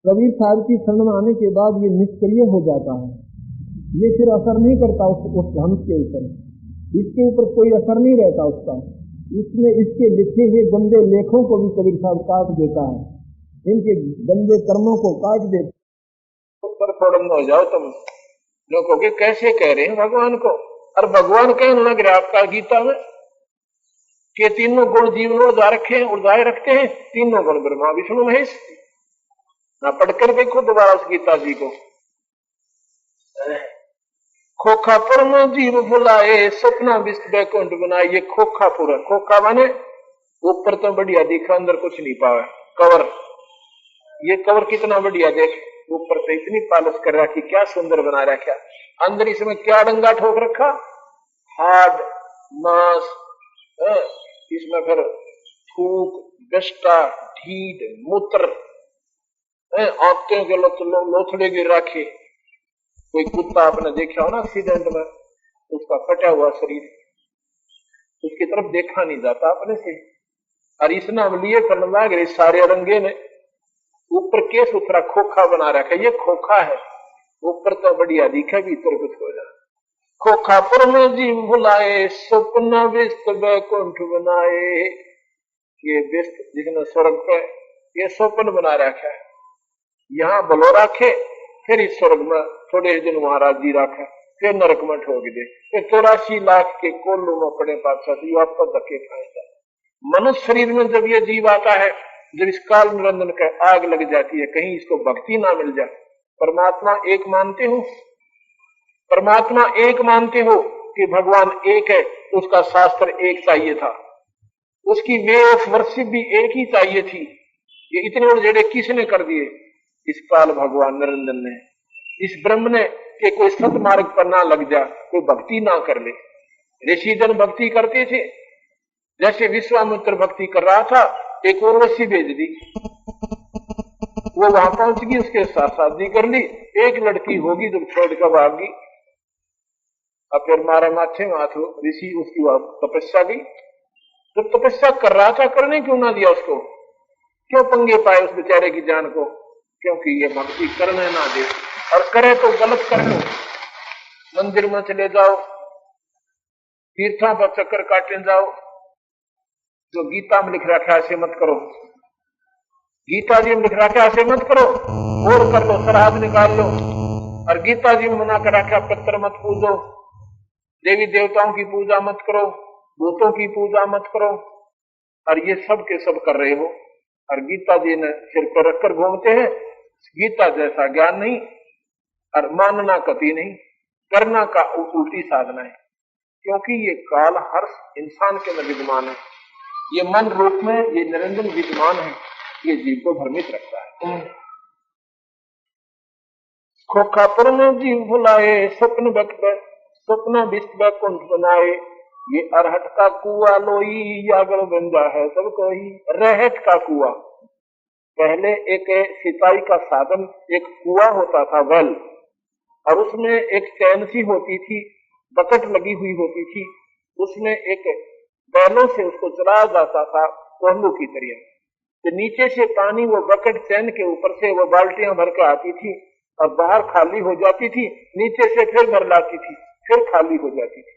कबीर साहब की शरण में आने के बाद ये निष्क्रिय हो जाता है, ये फिर असर नहीं करता उस हंस के ऊपर, इसके ऊपर कोई असर नहीं रहता उसका। इसमें इसके लिखे हुए गंदे लेखों को भी कबीर साहब काट देता है, इनके गंदे कर्मों को काट देता है। ऊपर फोड़न हो जाओ तुम लोगों के, कैसे कह रहे हैं भगवान को? और भगवान कहने लग रहा आपका गीता में कि तीनों गुण जीवन उड़ाए रखते हैं, तीनों गुण ब्रह्मा विष्णु महेश। ना पढ़कर देखो दोबारा उस गीता जी को। खोखापुर में जीव बुलाए, सपना विस्त बैकुंठ बनाए। ये खोखापुर है, खोखा माने ऊपर तो बढ़िया दिखा, अंदर कुछ नहीं पावे। कवर, ये कवर कितना बढ़िया देख, ऊपर से इतनी पालिश कर रखी, क्या सुंदर बना रखा। अंदर इसमें क्या डंगा ठोक रखा? हाड, मांस, इसमें फिर थूक, गष्टा, ढीठ, मूत्र, आंतों के लोथड़े गिर रखे। कोई कुत्ता आपने देखा हो ना एक्सीडेंट में, उसका कटा हुआ शरीर, उसकी तरफ देखा नहीं जाता अपने से। और इस नाम लिए करने लाग रहे सारे रंगे ने, ऊपर केस उतरा खोखा बना रखा। ये खोखा है, ऊपर तो बढ़िया दिखा, भीतर कुछ हो जाए। खोखापुर में जीव बुलाए, स्वप्न विस्त बैकुंठ बनाए। ये विस्त जिसने स्वर्ग पे ये स्वप्न बना रखा है, यहाँ बलो रखे, फिर इस स्वर्ग में थोड़े दिन महाराज जी रखा, फिर नरक में ठोक दे, फिर 84 लाख के कोल्लू में पड़े पातशाह, आपको धक्के खाएगा। मनुष्य शरीर में जब ये जीव आता है, जब इस काल निरंजन का आग लग जाती है, कहीं इसको भक्ति ना मिल जाए, परमात्मा एक मानते हो? परमात्मा एक मानते हो कि भगवान एक है? उसका शास्त्र एक चाहिए था, उसकी वे ऑफ वर्शिप भी एक ही चाहिए थी। ये इतने उड़जेड़े किसने कर दिए? इस काल भगवान निरंजन ने, इस ब्रह्म ने, कि कोई सतमार्ग पर ना लग जा, कोई भक्ति ना कर ले। ऋषिजन भक्ति करते थे, जैसे विश्वामित्र भक्ति कर रहा था, एक उर्वशी भेज दी, वो वहां पहुंच गई, उसके साथ शादी कर ली, एक लड़की होगी जब छोड़ कर भागी। अब फिर मारा माथे माथो ऋषि, उसकी तपस्या गई। जब तपस्या कर रहा था, करने क्यों ना दिया उसको? क्यों पंगे पाए उस बेचारे की जान को? क्योंकि ये भक्ति करने ना दे, और करे तो गलत कर लो। मंदिर में चले जाओ, तीर्थों पर चक्कर काटने जाओ, जो गीता में लिख रखा है ऐसे मत करो, गीता जी में लिख रखा है ऐसे मत करो, और कर लो, श्राद्ध निकाल लो। और गीता जी में मना कर रखा पितर मत पूजो, देवी देवताओं की पूजा मत करो, भूतों की पूजा मत करो, और ये सब के सब कर रहे हो। और गीता जी ने सिर पर रखकर घूमते हैं। गीता जैसा ज्ञान नहीं, और मानना कति नहीं, करना का उल्टी साधना है। क्योंकि ये काल हर इंसान के अंदर विद्यमान है, ये मन रूप में ये निरंजन विद्यमान है, ये जीव को भ्रमित रखता है। खोखापुर में जीव भुलाए, स्वप्न स्वप्न विश्व कुंठ बनाए, ये अरहट का कुआ लोई, यागल बंजा है सब कोई। रहट का कुआ, पहले एक सिंचाई का साधन, एक कुआ होता था, वेल, और उसमें एक चैन सी होती थी, बकेट लगी हुई होती थी, उसमें एक बैलों से उसको चलाया जाता था कोहलू की तरह। तो नीचे से पानी वो बकेट चैन के ऊपर से वो बाल्टियां भर के आती थी, और बाहर खाली हो जाती थी, नीचे से फिर भर लाती थी, फिर खाली हो जाती थी।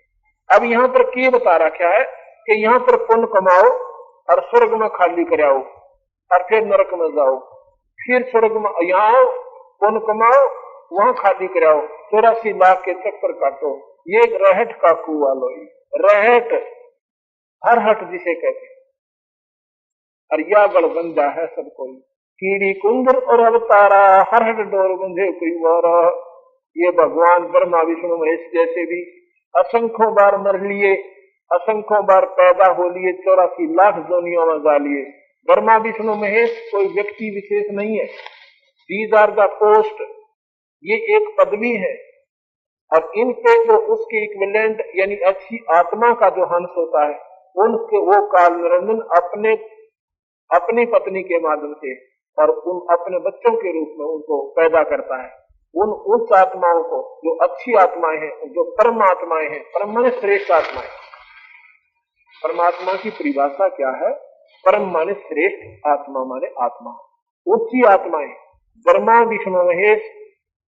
अब यहाँ पर क्या बता रखा है कि यहाँ पर पुण्य कमाओ और स्वर्ग में खाली कराओ, और फिर नरक में जाओ, फिर स्वर्ग में यहाँ आओ, पुण्य कमाओ, वहां खाली कराओ, 84 लाख के चक्कर काटो। ये एक रहट का कुआ लोई, रहट, हर हट जिसे कहते हैं, और या गड़बंजा है सब कोई। कीड़ी कुंदर और अवतारा, हर हट डोर बंधे कोई वारा। ये भगवान ब्रह्मा विष्णु महेश जैसे भी असंख्यों बार मर लिए, असंख्यों बार पैदा हो लिए, 84 लाख जोनियों में जा लिए। ब्रह्मा विष्णु महेश कोई व्यक्ति विशेष नहीं है, दीज आर द पोस्ट, ये एक पदवी है। और इन पे जो उसके इक्विवेलेंट यानी अच्छी आत्मा का जो हंस होता है, उनके वो काल निरंजन अपनी पत्नी के माध्यम से और उन अपने बच्चों के रूप में उनको पैदा करता है। उन उच्च आत्माओं को, जो अच्छी आत्माएं हैं, जो परमात्माएं हैं, परम माने श्रेष्ठ आत्माएं। परमात्मा की परिभाषा क्या है? परम माने श्रेष्ठ, आत्मा माने आत्मा, उच्ची आत्माएं। ब्रह्मा विष्णु महेश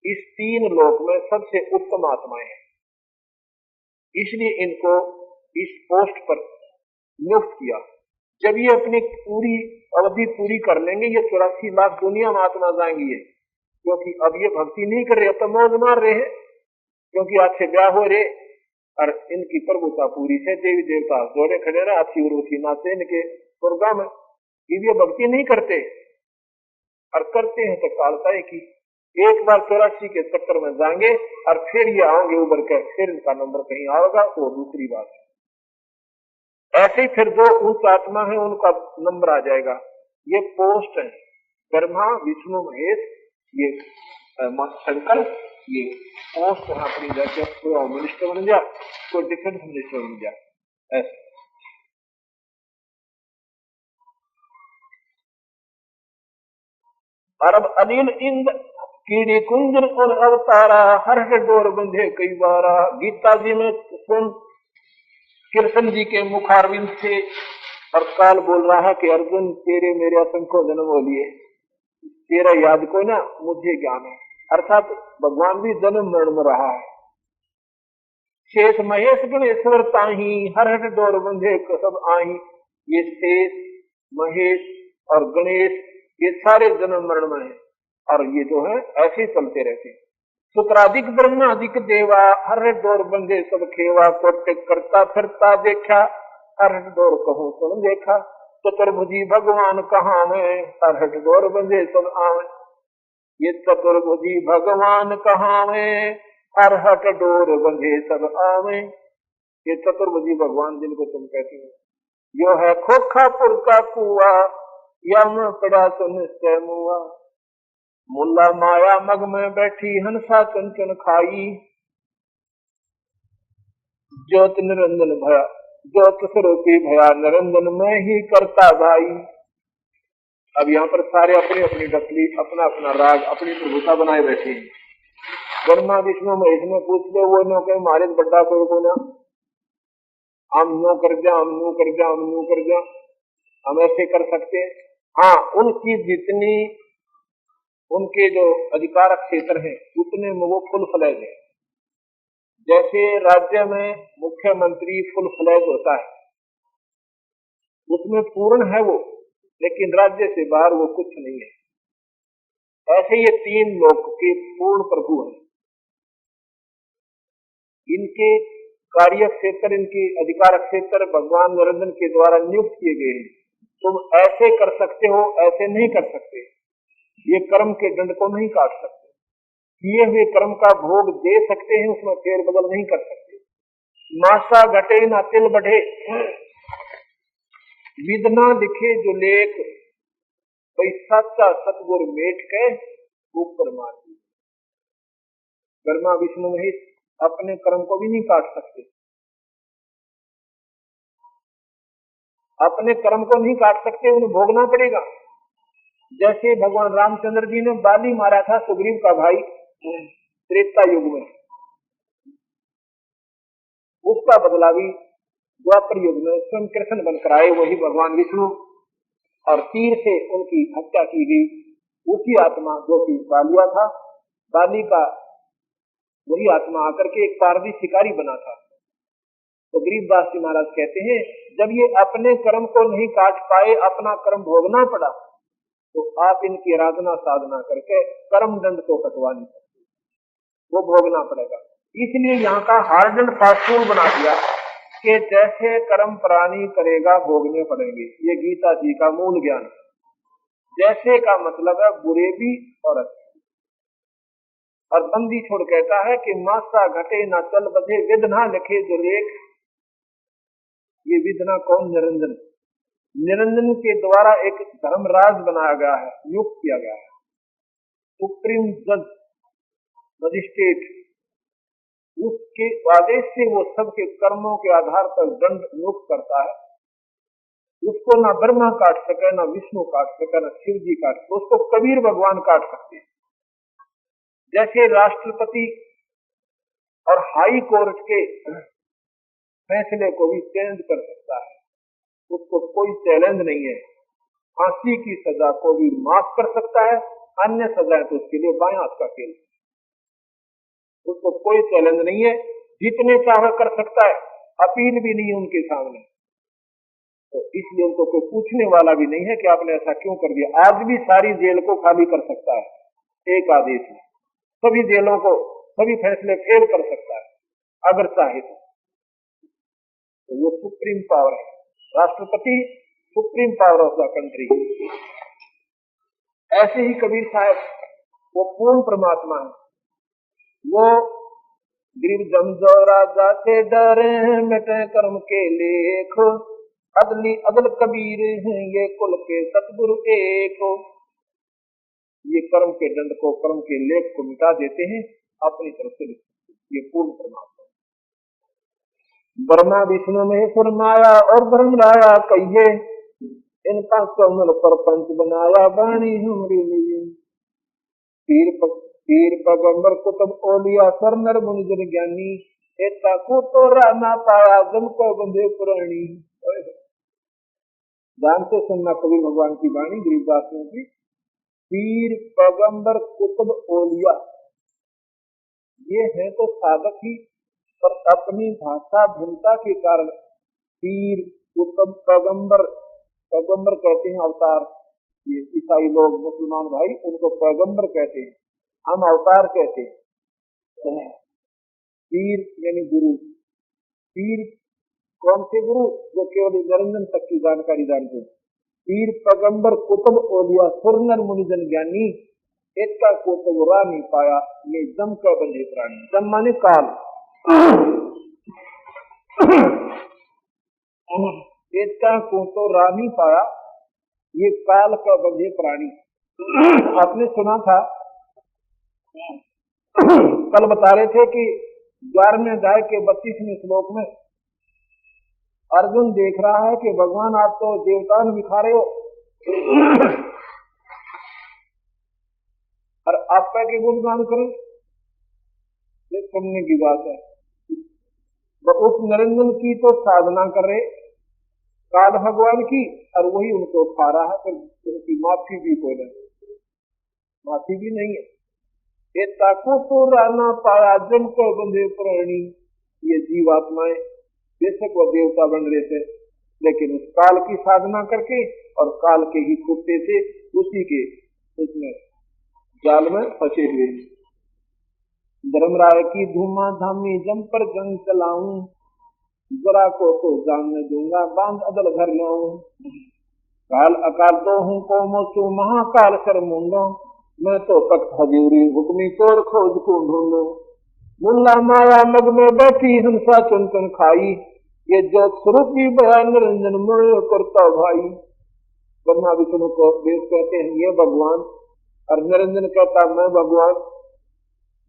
इस तीन लोक में सबसे उत्तम आत्माएं हैं, इसलिए इनको इस पोस्ट पर नियुक्त किया। जब ये अपनी पूरी अवधि पूरी कर लेंगे, ये 84 लाख दुनिया में आत्मा जाएंगी ये, क्योंकि अब ये भक्ति नहीं कर रहे, तो मौज मार रहे हैं, क्योंकि आज से ब्याह हो रहे और इनकी प्रभुता पूरी से, देवी देवता जोड़े खड़े रहे, अच्छी उर्वशी नाचे इनके स्वर्गा में। ये भक्ति नहीं करते, और करते हैं तो कालता है कि एक बार 84 के चक्कर में जाएंगे और फिर ये आओगे उबर कर, फिर इनका नंबर कहीं आएगा, तो दूसरी बात है। ऐसे ही फिर जो उच्च आत्मा है उनका नंबर आ जाएगा। ये पोस्ट है, ब्रह्मा विष्णु महेश, ये शंकर, ये पोस्ट है अपनी जैसे कोई मिनिस्टर बन जा, कोई डिफेंस मिनिस्टर बन जा, ऐसे। अरब अनिल इंद कीड़ी कुंजर और अवतारा, हर डोर बंधे कई बारा। गीता जी में कृष्ण जी के मुखारविंद से और काल बोल रहा है कि अर्जुन तेरे मेरे असंख्य जन्म हो लिए, तेरा याद को ना मुझे ज्ञान है। अर्थात भगवान भी जन्म मरण में रहा है। शेष महेश गणेश्वर ताही, हर हट डोर बंधे सब आही। ये शेष महेश और गणेश ये सारे जन्म मरण में है, और ये जो है ऐसे चलते रहते हैं। शुक्राधिक ब्रह्माधिक देवा, हर डोर बंधे सब खेवा। कोटे करता फिरता देखा, हर डोर कहूं सुन देखा। चतुर्भुजी भगवान कहाँ में, हर डोर बंधे सब आवे। ये चतुर्भुजी भगवान कहावे, हर हट डोर बंधे सब आवे। ये चतुर्भुजी भगवान जिनको तुम कहती हो, यो है खोखापुर का कुआ, यम पड़ा तो निश्चय मुआ। मुल्ला माया मग में बैठी हंसा कंचन खाई, ज्योत निरंजन भया, ज्योत स्वरूपी भया निरंजन में ही करता भाई। अब यहाँ पर सारे अपनी अपनी डकली, अपना अपना राग, अपनी प्रभुता बनाए बैठे हैं। ब्रह्मा विष्णु महेश में पूछ लो, वो नो कहे मारे बड्डा कोई को ना, हम नो कर जा, हम नो कर जा, हम नो कर जा, हम ऐसे कर सकते हैं। हाँ, उनकी जितनी उनके जो अधिकार क्षेत्र है उतने में वो फुल फ्लैज है। जैसे राज्य में मुख्यमंत्री फुल फ्लैज होता है, उसमें पूर्ण है वो, लेकिन राज्य से बाहर वो कुछ नहीं है। ऐसे ये तीन लोक के पूर्ण प्रभु हैं। इनके कार्य क्षेत्र, इनके अधिकार क्षेत्र भगवान निरंजन के द्वारा नियुक्त किए गए हैं। तुम ऐसे कर सकते हो, ऐसे नहीं कर सकते। ये कर्म के दंड को नहीं काट सकते, किए हुए कर्म का भोग दे सकते हैं, उसमें फेर बदल नहीं कर सकते। मासा घटे ना तिल बढ़े, विदना लिखे जो लेख, भाई सच्चा सतगुर मेट के ऊपर मार दी। ब्रह्मा विष्णु महेश अपने कर्म को भी नहीं काट सकते, अपने कर्म को नहीं काट सकते, उन्हें भोगना पड़ेगा। जैसे भगवान रामचंद्र जी ने बाली मारा था, सुग्रीव का भाई, त्रेता युग में, उसका बदला भी द्वापर युग में स्वयं कृष्ण बनकर आए वही भगवान विष्णु, और तीर से उनकी हत्या की गई। उसी आत्मा जो कि बालिया था, बाली का वही आत्मा आकर के एक पारदी शिकारी बना था। तो गरीबदास जी महाराज कहते हैं, जब ये अपने कर्म को नहीं काट पाए, अपना कर्म भोगना पड़ा, तो आप इनकी आराधना साधना करके कर्म दंड को कटवा नहीं सकते, वो भोगना पड़ेगा। इसलिए यहाँ का हार्ड एंड फास्ट रूल बना दिया कि जैसे कर्म प्राणी करेगा भोगने पड़ेंगे। ये गीता जी का मूल ज्ञान। जैसे का मतलब है बुरे भी और अच्छे। और बंदी छोड़ कहता है कि मासा घटे ना चल बधे, विधना लिखे जो लेख। ये विधना कौन? निरंजन। निरंजन के द्वारा एक धर्मराज बनाया गया है, नियुक्त किया गया है, सुप्रीम जज, मजिस्ट्रेट। उसके आदेश से वो सबके कर्मों के आधार पर दंड नियुक्त करता है। उसको ना ब्रह्मा काट सके, ना विष्णु काट सके, ना शिव जी काट सके, उसको कबीर भगवान काट सकते हैं। जैसे राष्ट्रपति और हाई कोर्ट के फैसले को भी चेंज कर सकता है, उसको कोई चैलेंज नहीं है। फांसी की सजा को भी माफ कर सकता है, अन्य सजाएं तो उसके लिए बाएं हाथ का खेल, उसको कोई चैलेंज नहीं है। जितने चाहे कर सकता है, अपील भी नहीं है उनके सामने। तो इसलिए उनको कोई पूछने वाला भी नहीं है कि आपने ऐसा क्यों कर दिया। आज भी सारी जेल को खाली कर सकता है एक आदेश में, सभी जेलों को, सभी फैसले फेल कर सकता है अगर चाहे तो वो सुप्रीम पावर है। राष्ट्रपति supreme power of the country. ऐसे ही कबीर साहब वो पूर्ण परमात्मा है। वो गिर जमजो राजा से डरे मिटे कर्म के लेख, अदली अदल कबीर हैं ये कुल के सतगुरु एक। ये कर्म के दंड को, कर्म के लेख को मिटा देते हैं अपनी तरफ से। ये पूर्ण परमात्मा। ब्रह्मा विष्णु महेश्वर माया और ब्रह्म राया कहिए, इनका कमल पर पंच बनाया वाणी हमरी लिए। पीर पैगंबर कुतुब ओलिया सर नर मुनि जन ज्ञानी, एता को तो राना पाया जन को बंधे पुरानी। ध्यान से सुनना कबीर भगवान की वाणी, गरीबदासियों की। पीर पैगंबर कुतुब ओलिया ये है तो साधक ही, पर अपनी भाषा भिन्नता के कारण पीर कुतुब पैगंबर, पैगंबर कहते हैं अवतार। ये ईसाई लोग, मुसलमान भाई उनको पैगंबर कहते हैं, हम अवतार कहते हैं। पीर यानी गुरु। पीर कौन से गुरु? जो केवल निरंजन तक की जानकारी जानते हैं। पीर पैगंबर कुतुब ओलिया सुरनर मुनिजन ज्ञानी, एकता को तो वो रा नहीं पाया, ये जम का बंधे प्राणी। जम माने काल। एकता को तो रा नहीं पाया, ये काल का बंधे प्राणी। आपने सुना था, कल बता रहे थे कि 11वें अध्याय के 32वें श्लोक में अर्जुन देख रहा है कि भगवान आप तो देवतान दिखा रहे हो और आपका के गुणगान करें, ये सुनने की बात है। वो उस निरंजन की तो साधना कर रहे काल भगवान की, और वही उनको खा रहा है, फिर उनकी माफी भी कोई नहीं, माफी भी नहीं है। ये ताको तो राना पाया जन को बंधे प्राणी। ये जीवात्माएं बेशक वो देवता बन रहे थे, लेकिन उस काल की साधना करके और काल के ही कुत्ते से उसी के उसमें जाल में फंसे हुए। धर्मराय की धूमा धामी जम पर जंग चलाऊं, जरा को तो जानने दूंगा बांध अदल घर लाऊं। काल अकाल तो हूँ को मोचू महाकाल कर मुंडो, मैं तो तक हजूरी हुक्मी चोर खोज को ढूंढो। मुल्ला माया मग में बैठी हंसा चुन चुन खाई, ये ज्योत स्वरूप भी बया निरंजन मोह करता भाई। ब्रह्मा विष्णु को वेद कहते हैं ये भगवान, और निरंजन कहता मैं भगवान।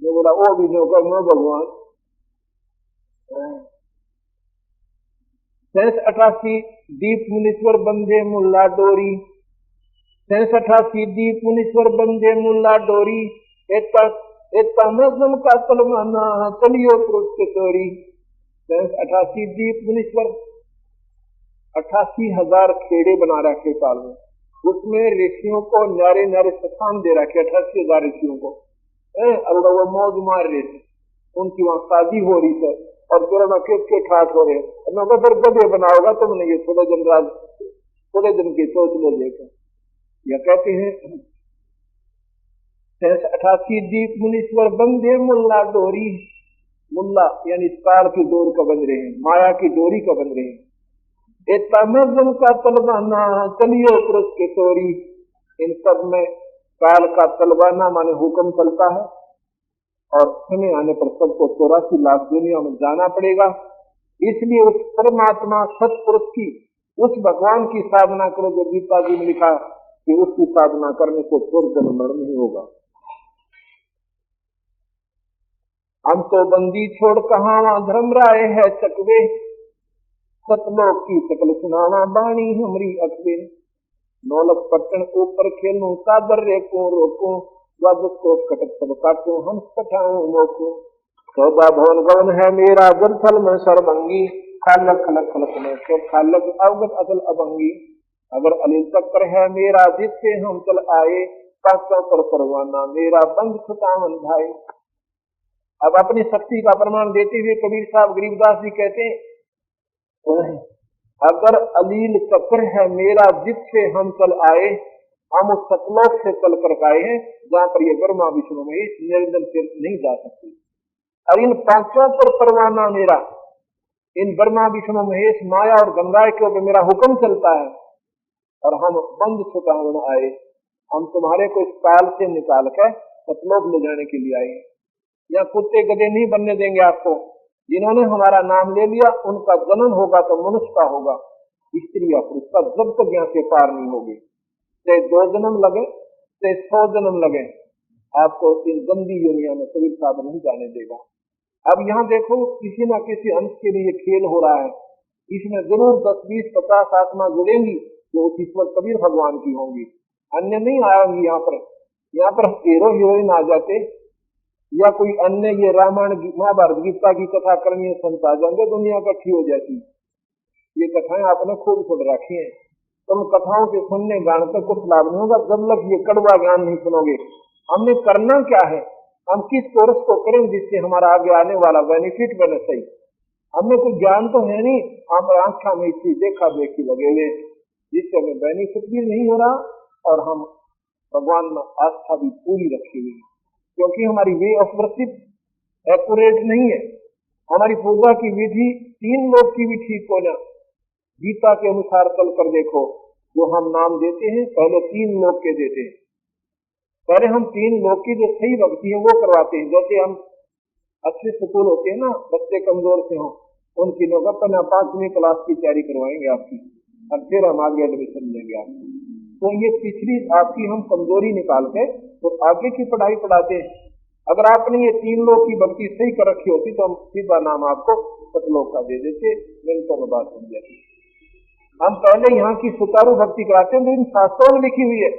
मैं बोला वो भी जो कर मैं भगवान। 88 दीप मुनीश्वर बंदे मुल्ला डोरी, 88 दीप मुनीश्वर बंदे मुल्ला डोरी। एकता मजलूम का तलवाना तलियो पुरुष के चोरी। 88 दीप मुनीश्वर 88,000 खेड़े बना रखे काल में, उसमें ऋषियों को न्यारे न्यारे स्थान दे रखे 88,000 ऋषियों को। और वो मौज मार रहे थे, उनकी वहां शादी हो रही है और दोनों के ठाठ हो रहे। मैं फिर गधे बनाओगा तुमने ये थोड़े दिन की सोच लो लेकर। यह कहते हैं 88 दीप मुनीश्वर बंदे मुल्ला डोरी। मुल्ला यानी काल की डोर का बन रहे हैं, माया की डोरी का बन रहे हैं। एक तमजम का तलवाना चलियो पुरुष के चोरी। इन सब में काल का तलवाना माने हुक्म चलता है, और समय आने पर सबको 84 लाख दुनिया में जाना पड़ेगा। इसलिए उस परमात्मा सत्पुरुष की, उस भगवान की साधना करो जो गीता जी में लिखा कि उसकी साधना करने को फिर जन्म मरण नहीं होगा। हम तो बंदी छोड़ कहां धर्मराय है चकवे, सतलोक की सकल सुनावा बाणी हमरी अखबे। नौलख पट्टन ऊपर खेलूं सादर रे को रोको, द्वादश को कटक सब काटूं हम पठाऊं मोको। 14 भवन गवन है मेरा जलथल में सरभंगी, खालक खलक खलक में तो खालक अवगत असल अभंगी। अगर अनिल चक्र है मेरा जिससे हम चल आए, पांचों पर परवाना मेरा बंद छुटावन भाई। अब अपनी शक्ति का प्रमाण देते हुए कबीर साहब गरीबदास जी कहते हैं, अगर अलील चक्र है मेरा जिससे हम चल आए, हम उस सतलोक से चल कर आए हैं जहां पर ये ब्रह्मा विष्णु में निरंजन से नहीं जा सकते। और इन पांचों पर परवाना मेरा, इन ब्रह्मा विष्णु महेश माया और गंगा के ऊपर मेरा हुक्म चलता है, और हम बंद छुटावन आए। हम तुम्हारे को इस काल से निकाल कर सतलोक ले जाने के लिए आए। या कुत्ते गधे नहीं बनने देंगे आपको। जिन्होंने हमारा नाम ले लिया उनका जन्म होगा तो मनुष्य का होगा, स्त्री या पुरुष का, जब तक यहाँ से पार नहीं होगी। चाहे 2 जन्म लगे चाहे 100 जन्म लगे, आपको इन गंदी दुनिया में कभी साथ नहीं जाने देगा। अब यहाँ देखो किसी न किसी अंश के लिए खेल हो रहा है, इसमें जरूर 10, 20, 50 आत्मा जुड़ेंगी जो उस ईश्वर कबीर भगवान की होंगी, अन्य नहीं आएंगी। यहाँ पर हीरो हीरोइन आ जाते, या कोई अन्य ये रामायण महाभारत गीता की कथा करनी संत आ जाएंगे, दुनिया इकट्ठी हो जाती। ये कथाएं आपने खूब सुन रखी हैं। तुम कथाओं के सुनने गाने से कुछ लाभ नहीं होगा जब तक ये कड़वा ज्ञान नहीं सुनोगे। हमने करना क्या है, हम किस कोर्स को करें जिससे हमारा आगे आने वाला बेनिफिट बने सही। हमें कोई ज्ञान तो है नहीं, हम आंखा में इसी देखा देखी लगे हुए, जिससे हमें बेनिफिट भी नहीं हो रहा और हम भगवान में आस्था भी पूरी रखी हुई, क्योंकि हमारी वे ऑफ वर्शिप एक्यूरेट नहीं है। हमारी पूजा की विधि 3 लोग की भी ठीक हो ना, गीता के अनुसार चल कर देखो, जो हम नाम देते हैं पहले 3 लोग के देते हैं। पहले हम 3 लोग की जो सही भक्ति है वो करवाते हैं। जैसे हम अच्छे स्कूल होते हैं ना, बच्चे कमजोर से हों, उनकी लोग अपना 5वीं क्लास की तैयारी करवाएंगे आपकी, और फिर हम आगे एडमिशन लेंगे आपको। तो ये पिछली आपकी हम कमजोरी निकाल के तो आगे की पढ़ाई पढ़ाते हैं। अगर आपने ये 3 लोग की भक्ति सही कर रखी होती तो हम सीधा नाम आपको सतलोक का दे देते, मिनटों में बात समझ जाती। हम पहले यहाँ की सुचारू भक्ति कराते हैं, तो इन शास्त्रों में लिखी हुई है,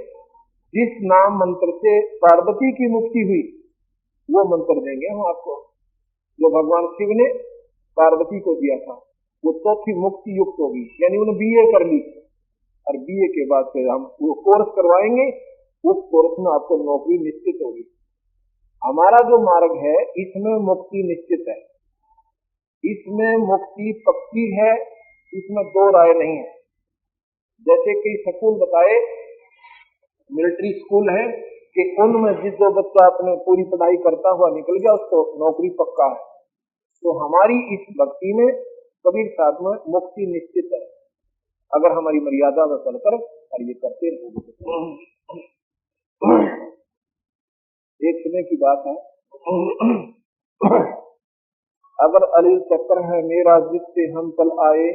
जिस नाम मंत्र से पार्वती की मुक्ति हुई वो मंत्र देंगे हम आपको, जो भगवान शिव ने पार्वती को दिया था। वो चौथी मुक्ति युक्त होगी, यानी उन्होंने बीए कर ली, और बीए के बाद फिर हम वो कोर्स करवाएंगे, उस कोर्स में आपको नौकरी निश्चित होगी। हमारा जो मार्ग है इसमें मुक्ति निश्चित है, इसमें मुक्ति पक्की है, इसमें 2 राय नहीं है। जैसे कि स्कूल बताए, मिलिट्री स्कूल है कि उनमें जिस जो बच्चा अपने पूरी पढ़ाई करता हुआ निकल गया उसको नौकरी पक्का है। तो हमारी इस भक्ति में कबीर साथ में मुक्ति निश्चित है, अगर हमारी मर्यादा में चलकर और ये करते रहेंगे। एक समय की बात है, अगर अली चक्र है मेरा जिससे हम चल आए,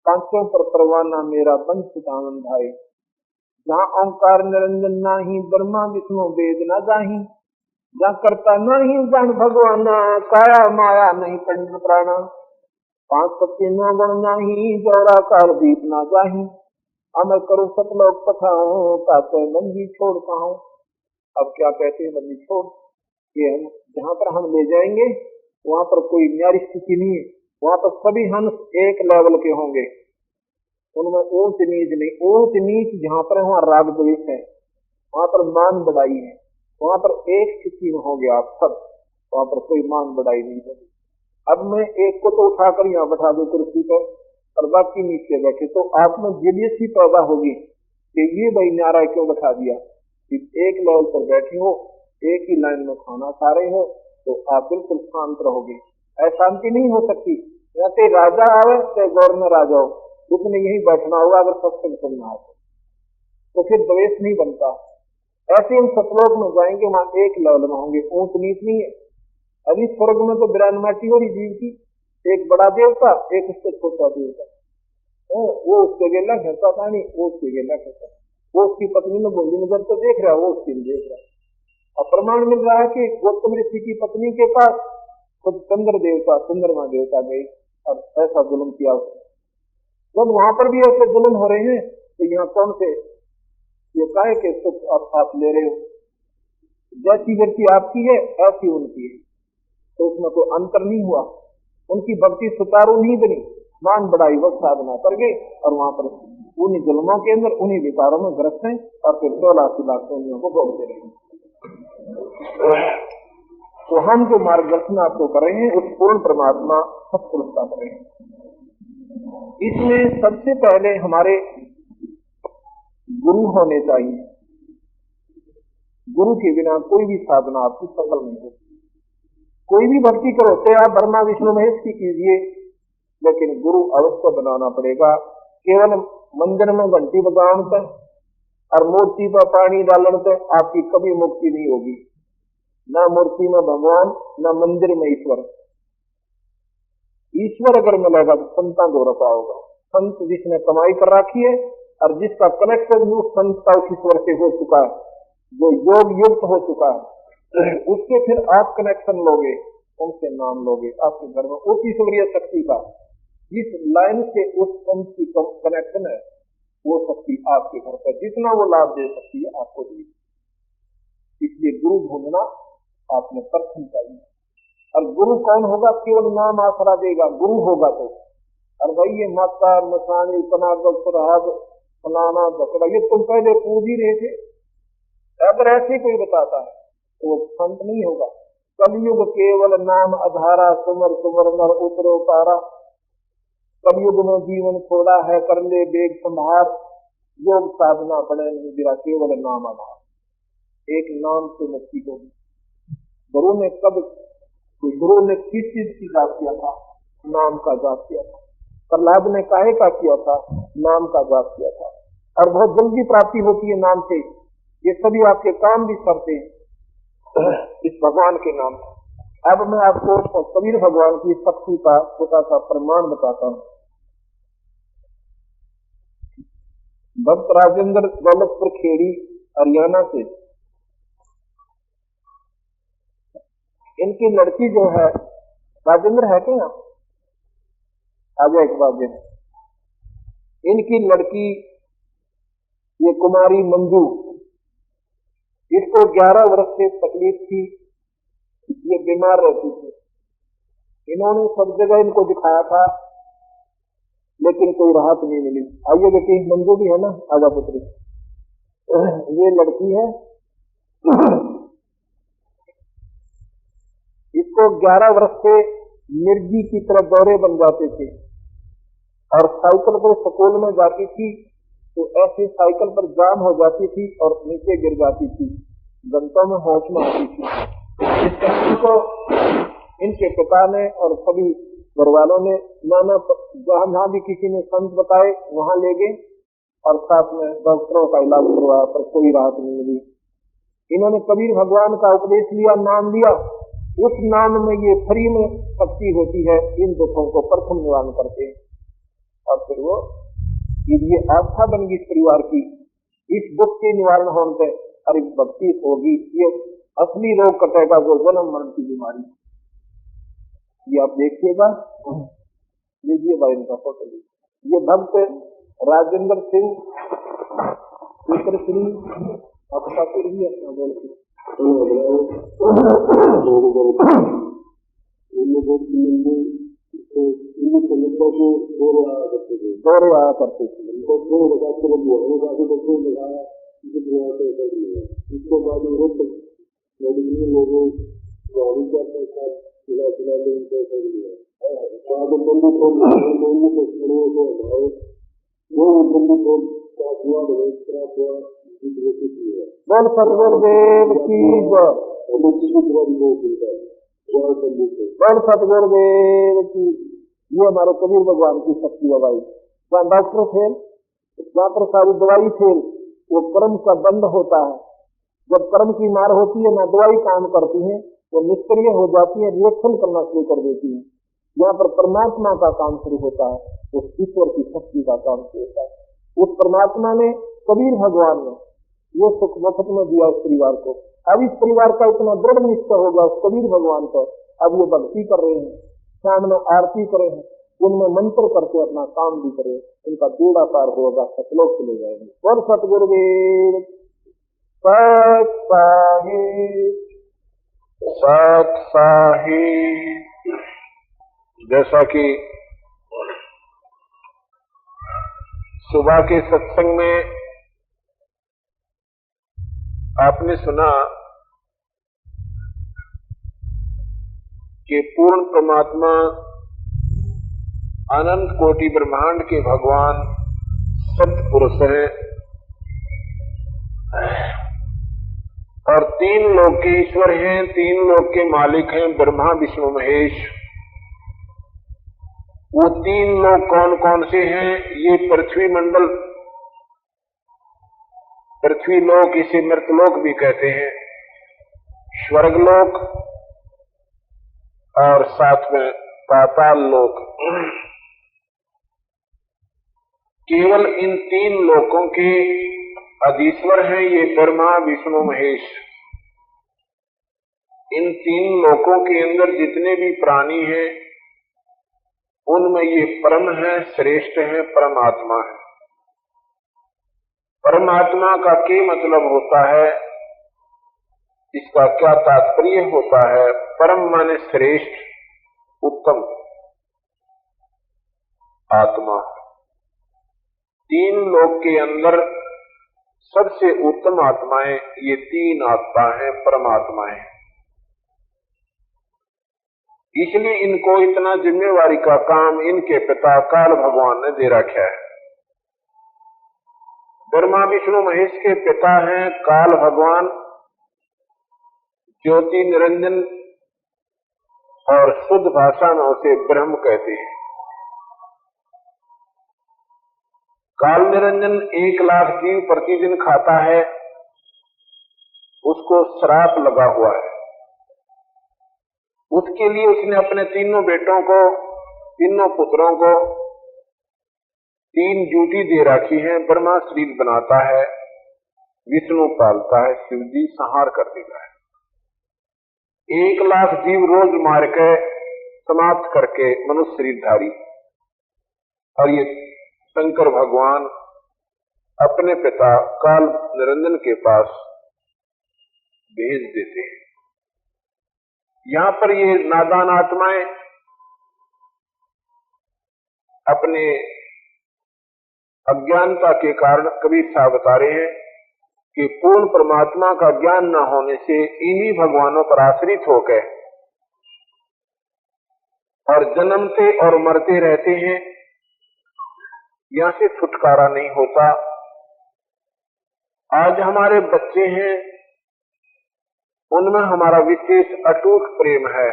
5 पर परवाना मेरा बंद सुतावन भाई, जहाँ ओंकार निरंजन नाही, ब्रह्मा विष्णु वेद न जाही, जहाँ करता नहीं जान भगवाना, काया माया नहीं पंडित प्राणा, 5 सत्य न गुण नाही, जौराकार दीप ना जाही, अमर करो सतलोक पठाओ, ताको बंदी छोड़ पाओ। अब क्या कहते हैं बंदी छोड़, कि हम जहाँ पर हम ले जाएंगे वहां पर कोई न्यारी स्थिति नहीं है, वहां पर सभी हंस एक लेवल के होंगे, उनमें ऊंच नीच नहीं। ऊंच नीच जहाँ पर है वहां राग द्वेष है, वहां पर मान बढ़ाई है, वहां पर एक स्थिति में होंगे आप सब, वहां पर कोई मान बढ़ाई नहीं होगी। अब मैं एक को तो उठाकर यहाँ बैठा दूं कुर्सी पर और बाकी नीचे बैठे, तो आप में जेलियसी पैदा होगी कि ये भाई न्यारा क्यों बैठा दिया। एक लेवल पर बैठे हो, एक ही लाइन में खाना खा रहे हो, तो आप बिल्कुल शांत रहोगे। अशांति नहीं हो सकती, या तो राजा आवे चाहे गवर्नर आ जाओ, उसने यही बैठना होगा अगर सत्संग सुनना हो तो फिर द्वेष नहीं बनता। ऐसे हम सतलोक में जाएंगे, वहां एक लेवल में होंगे, ऊंच नीच नहीं है। अभी स्वर्ग में तो बिरानमाटी हो रही जीव की, एक बड़ा देवता एक उससे छोटा देवता, वो उसके गेला घेरता था नहीं, वो उसके गेला घेरता, वो उसकी पत्नी में बोली नजर तो देख रहा, वो उसकी देख रहा। और प्रमाण मिल रहा है कि गौतम ऋषि की पत्नी के पास खुद चंद्र देवता चंद्रमा देवता गए और ऐसा जुल्म किया उसने। जब वहां पर भी ऐसे जुल्म हो रहे हैं तो यहाँ कौन से ये काहे के सुख आप ले रहे हो, जैसी व्यक्ति आपकी है ऐसी उनकी है, तो उसमें कोई अंतर नहीं हुआ। उनकी भक्ति सुचारू नहीं बनी, मान बढ़ाई वो साधना कर गए और वहां पर उन्हीं जुल्मों के अंदर उन्हीं विकारों में ग्रस्त हैं और फिर 16 लाख को भोगते रहे। तो हम जो मार्गदर्शन आपको कर रहे हैं उस पूर्ण परमात्मा सत्पुरुषता कर रहे हैं। इसमें सबसे पहले हमारे गुरु होने चाहिए। गुरु के बिना कोई भी साधना आपकी सफल नहीं होती। कोई भी भक्ति करो चाहे आप ब्रह्मा विष्णु महेश की कीजिए, लेकिन गुरु अवश्य बनाना पड़ेगा। केवल मंदिर में घंटी बजाने से और मूर्ति पर पानी डालने से आपकी कभी मुक्ति नहीं होगी। न मूर्ति में भगवान, न मंदिर में ईश्वर। ईश्वर अगर मिलेगा तो संता दो रखा होगा। संत जिसने कमाई कर रखी है और जिसका कनेक्शन उस संत का उस ईश्वर से हो चुका है, जो योग युक्त हो चुका है, उससे फिर आप कनेक्शन लोगे, उनसे नाम लोगे आपके घर में उस ईश्वरीय शक्ति का, जिस लाइन से उस संत की कनेक्शन है, वो शक्ति आपके घर पर जितना वो लाभ दे सकती है आपको दी। इसलिए गुरु ढूंढना आपने प्रथम चाहिए। और गुरु कौन होगा? केवल नाम आसरा देगा गुरु होगा तो। और भाई ये माता मसानी पनागल सुराग फलाना बकरा ये तुम पहले पूज ही रहे थे, अगर ऐसे कोई बताता है तो वो संत नहीं होगा। कलयुग केवल नाम आधारा, सुमर सुमर नर उतरो तारा। कलयुग में जीवन थोड़ा है, कर ले बेग संभार, योग साधना बड़े नहीं गिरा, केवल नाम आधार। एक नाम से मुक्ति होगी। गुरु ने कब, गुरु ने किस चीज की जाप किया था? नाम का जाप किया था। प्रहलाद ने काहे का किया था? नाम का जाप किया था। और बहुत जल्दी प्राप्ति होती है नाम से। ये सभी आपके काम भी करते हैं इस भगवान के नाम। अब मैं आपको कबीर भगवान की शक्ति का छोटा सा प्रमाण बताता हूं। भक्त राजेंद्र दौलतपुर खेड़ी हरियाणा से, इनकी लड़की जो है, राजेंद्र है क्या, आ जाए एक बार दिन। इनकी लड़की ये कुमारी मंजू, इसको 11 वर्ष से तकलीफ थी, ये बीमार रहती थी। इन्होंने सब जगह इनको दिखाया था लेकिन कोई राहत नहीं मिली। आइए देखिए, मंजू भी है ना, आजा पुत्री, ये लड़की है। इसको 11 वर्ष से मिर्गी की तरह दौरे बन जाते थे और साइकिल पर स्कूल में जाती थी तो ऐसे साइकिल पर जाम हो जाती थी और नीचे गिर जाती थी, घंटों में होश में आती थी। इस लड़की को इनके पिता ने और सभी घर वालों ने नाना जहां भी किसी ने संत बताए वहां ले गए और साथ में डॉक्टरों का इलाज करवाया पर कोई राहत नहीं मिली। इन्होंने कबीर भगवान का उपदेश लिया, नाम लिया, उस नाम में ये फ्री में शक्ति होती है, इन दुखों को प्रथम निवारण करते हैं। और फिर वो ये आस्था बन गई इस परिवार की, इस दुख के निवारण होने से हरि भक्ति होगी, ये असली रोग कटेगा, वो जन्म मरण की बीमारी। ये आप देखिएगा, लीजिए भाई इनका फोटो लीजिए। ये भक्त राजेंद्र सिंह श्री आपका फिर भी अपना बोलते दौरे आया करते थे। इसको बाद बोल सतगुरुदेव की जय, बोल सतगुरुदेव की। ये हमारे कबीर भगवान की शक्ति है भाई। जहाँ डॉक्टर फेल, जहाँ पर सारी दवाई फेल, वो कर्म का बंद होता है। जब कर्म की मार होती है ना दवाई काम करती है, वो निष्क्रिय हो जाती है, रिएक्शन करना शुरू कर देती है। यहाँ पर परमात्मा का काम शुरू होता है, उस ईश्वर की शक्ति का काम शुरू होता है। उस परमात्मा ने, कबीर भगवान ने ये सुख मुफ्त में दिया इस परिवार को। अब इस परिवार का इतना दृढ़ निश्चय होगा उस कबीर भगवान पर। अब ये भक्ति कर रहे हैं, सामने आरती करे हैं, उनमें मंत्र करके अपना काम भी करे, इनका बेड़ा पार होगा, सतलोक चले जाएंगे। और सतगुरुदेव सत साहिब। जैसा कि सुबह के सत्संग में आपने सुना कि पूर्ण परमात्मा अनंत कोटि ब्रह्मांड के भगवान सत्पुरुष हैं और 3 लोक के ईश्वर हैं, 3 लोक के मालिक हैं, ब्रह्मा विष्णु महेश। वो 3 लोक कौन कौन से हैं? ये पृथ्वी मंडल, पृथ्वी लोक, इसे मृतलोक भी कहते हैं, स्वर्गलोक और साथ में पाताल लोक। केवल इन 3 लोकों के अधीश्वर हैं ये ब्रह्मा विष्णु महेश। इन 3 लोकों के अंदर जितने भी प्राणी हैं उनमें ये परम है, श्रेष्ठ है, परमात्मा है। परमात्मा का क्या मतलब होता है, इसका क्या तात्पर्य होता है? परम माने श्रेष्ठ, उत्तम आत्मा। 3 लोक के अंदर सबसे उत्तम आत्माएं ये 3 आत्मा है, परमात्मा है। इसलिए इनको इतना जिम्मेवारी का काम इनके पिता काल भगवान ने दे रखा है। ब्रह्मा विष्णु महेश के पिता हैं काल भगवान, ज्योति निरंजन, और शुद्ध भाषा में उसे ब्रह्म कहते हैं। काल निरंजन 1 लाख जीव प्रतिदिन खाता है उसको श्राप लगा हुआ है। उसके लिए उसने अपने तीनों बेटों को, तीनों पुत्रों को 3 ड्यूटी दे रखी है। ब्रह्मा शरीर बनाता है, विष्णु पालता है, शिव जी संहार कर देता है। 1 लाख जीव रोज मार के समाप्त करके मनुष्य शरीरधारी, और ये शंकर भगवान अपने पिता काल निरंजन के पास भेज देते हैं। यहां पर ये नादान आत्माएं अपने अज्ञानता के कारण कभी साहब बता रहे हैं कि पूर्ण परमात्मा का ज्ञान न होने से इन्हीं भगवानों पर आश्रित होकर और जन्मते और मरते रहते हैं, यहां से छुटकारा नहीं होता। आज हमारे बच्चे हैं, उनमें हमारा विशेष अटूट प्रेम है,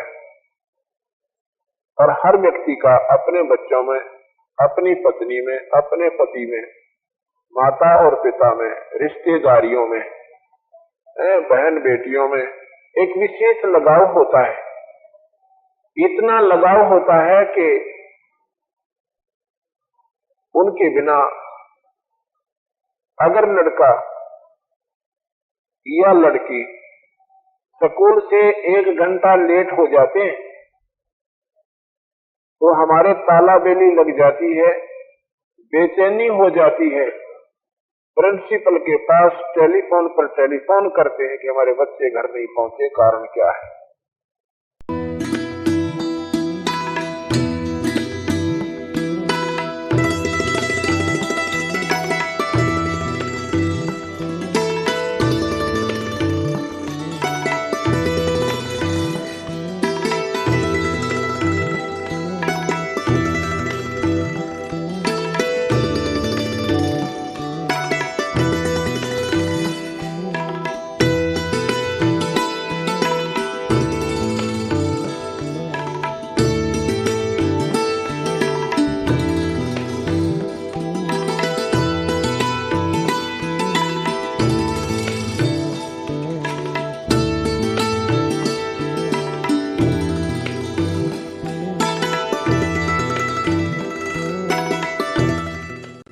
और हर व्यक्ति का अपने बच्चों में, अपनी पत्नी में, अपने पति में, माता और पिता में, रिश्तेदारियों में, बहन बेटियों में एक विशेष लगाव होता है। इतना लगाव होता है कि उनके बिना अगर लड़का या लड़की स्कूल से 1 घंटा लेट हो जाते हैं तो हमारे तालाबेली लग जाती है, बेचैनी हो जाती है। प्रिंसिपल के पास टेलीफोन पर टेलीफोन करते हैं कि हमारे बच्चे घर नहीं पहुंचे, कारण क्या है।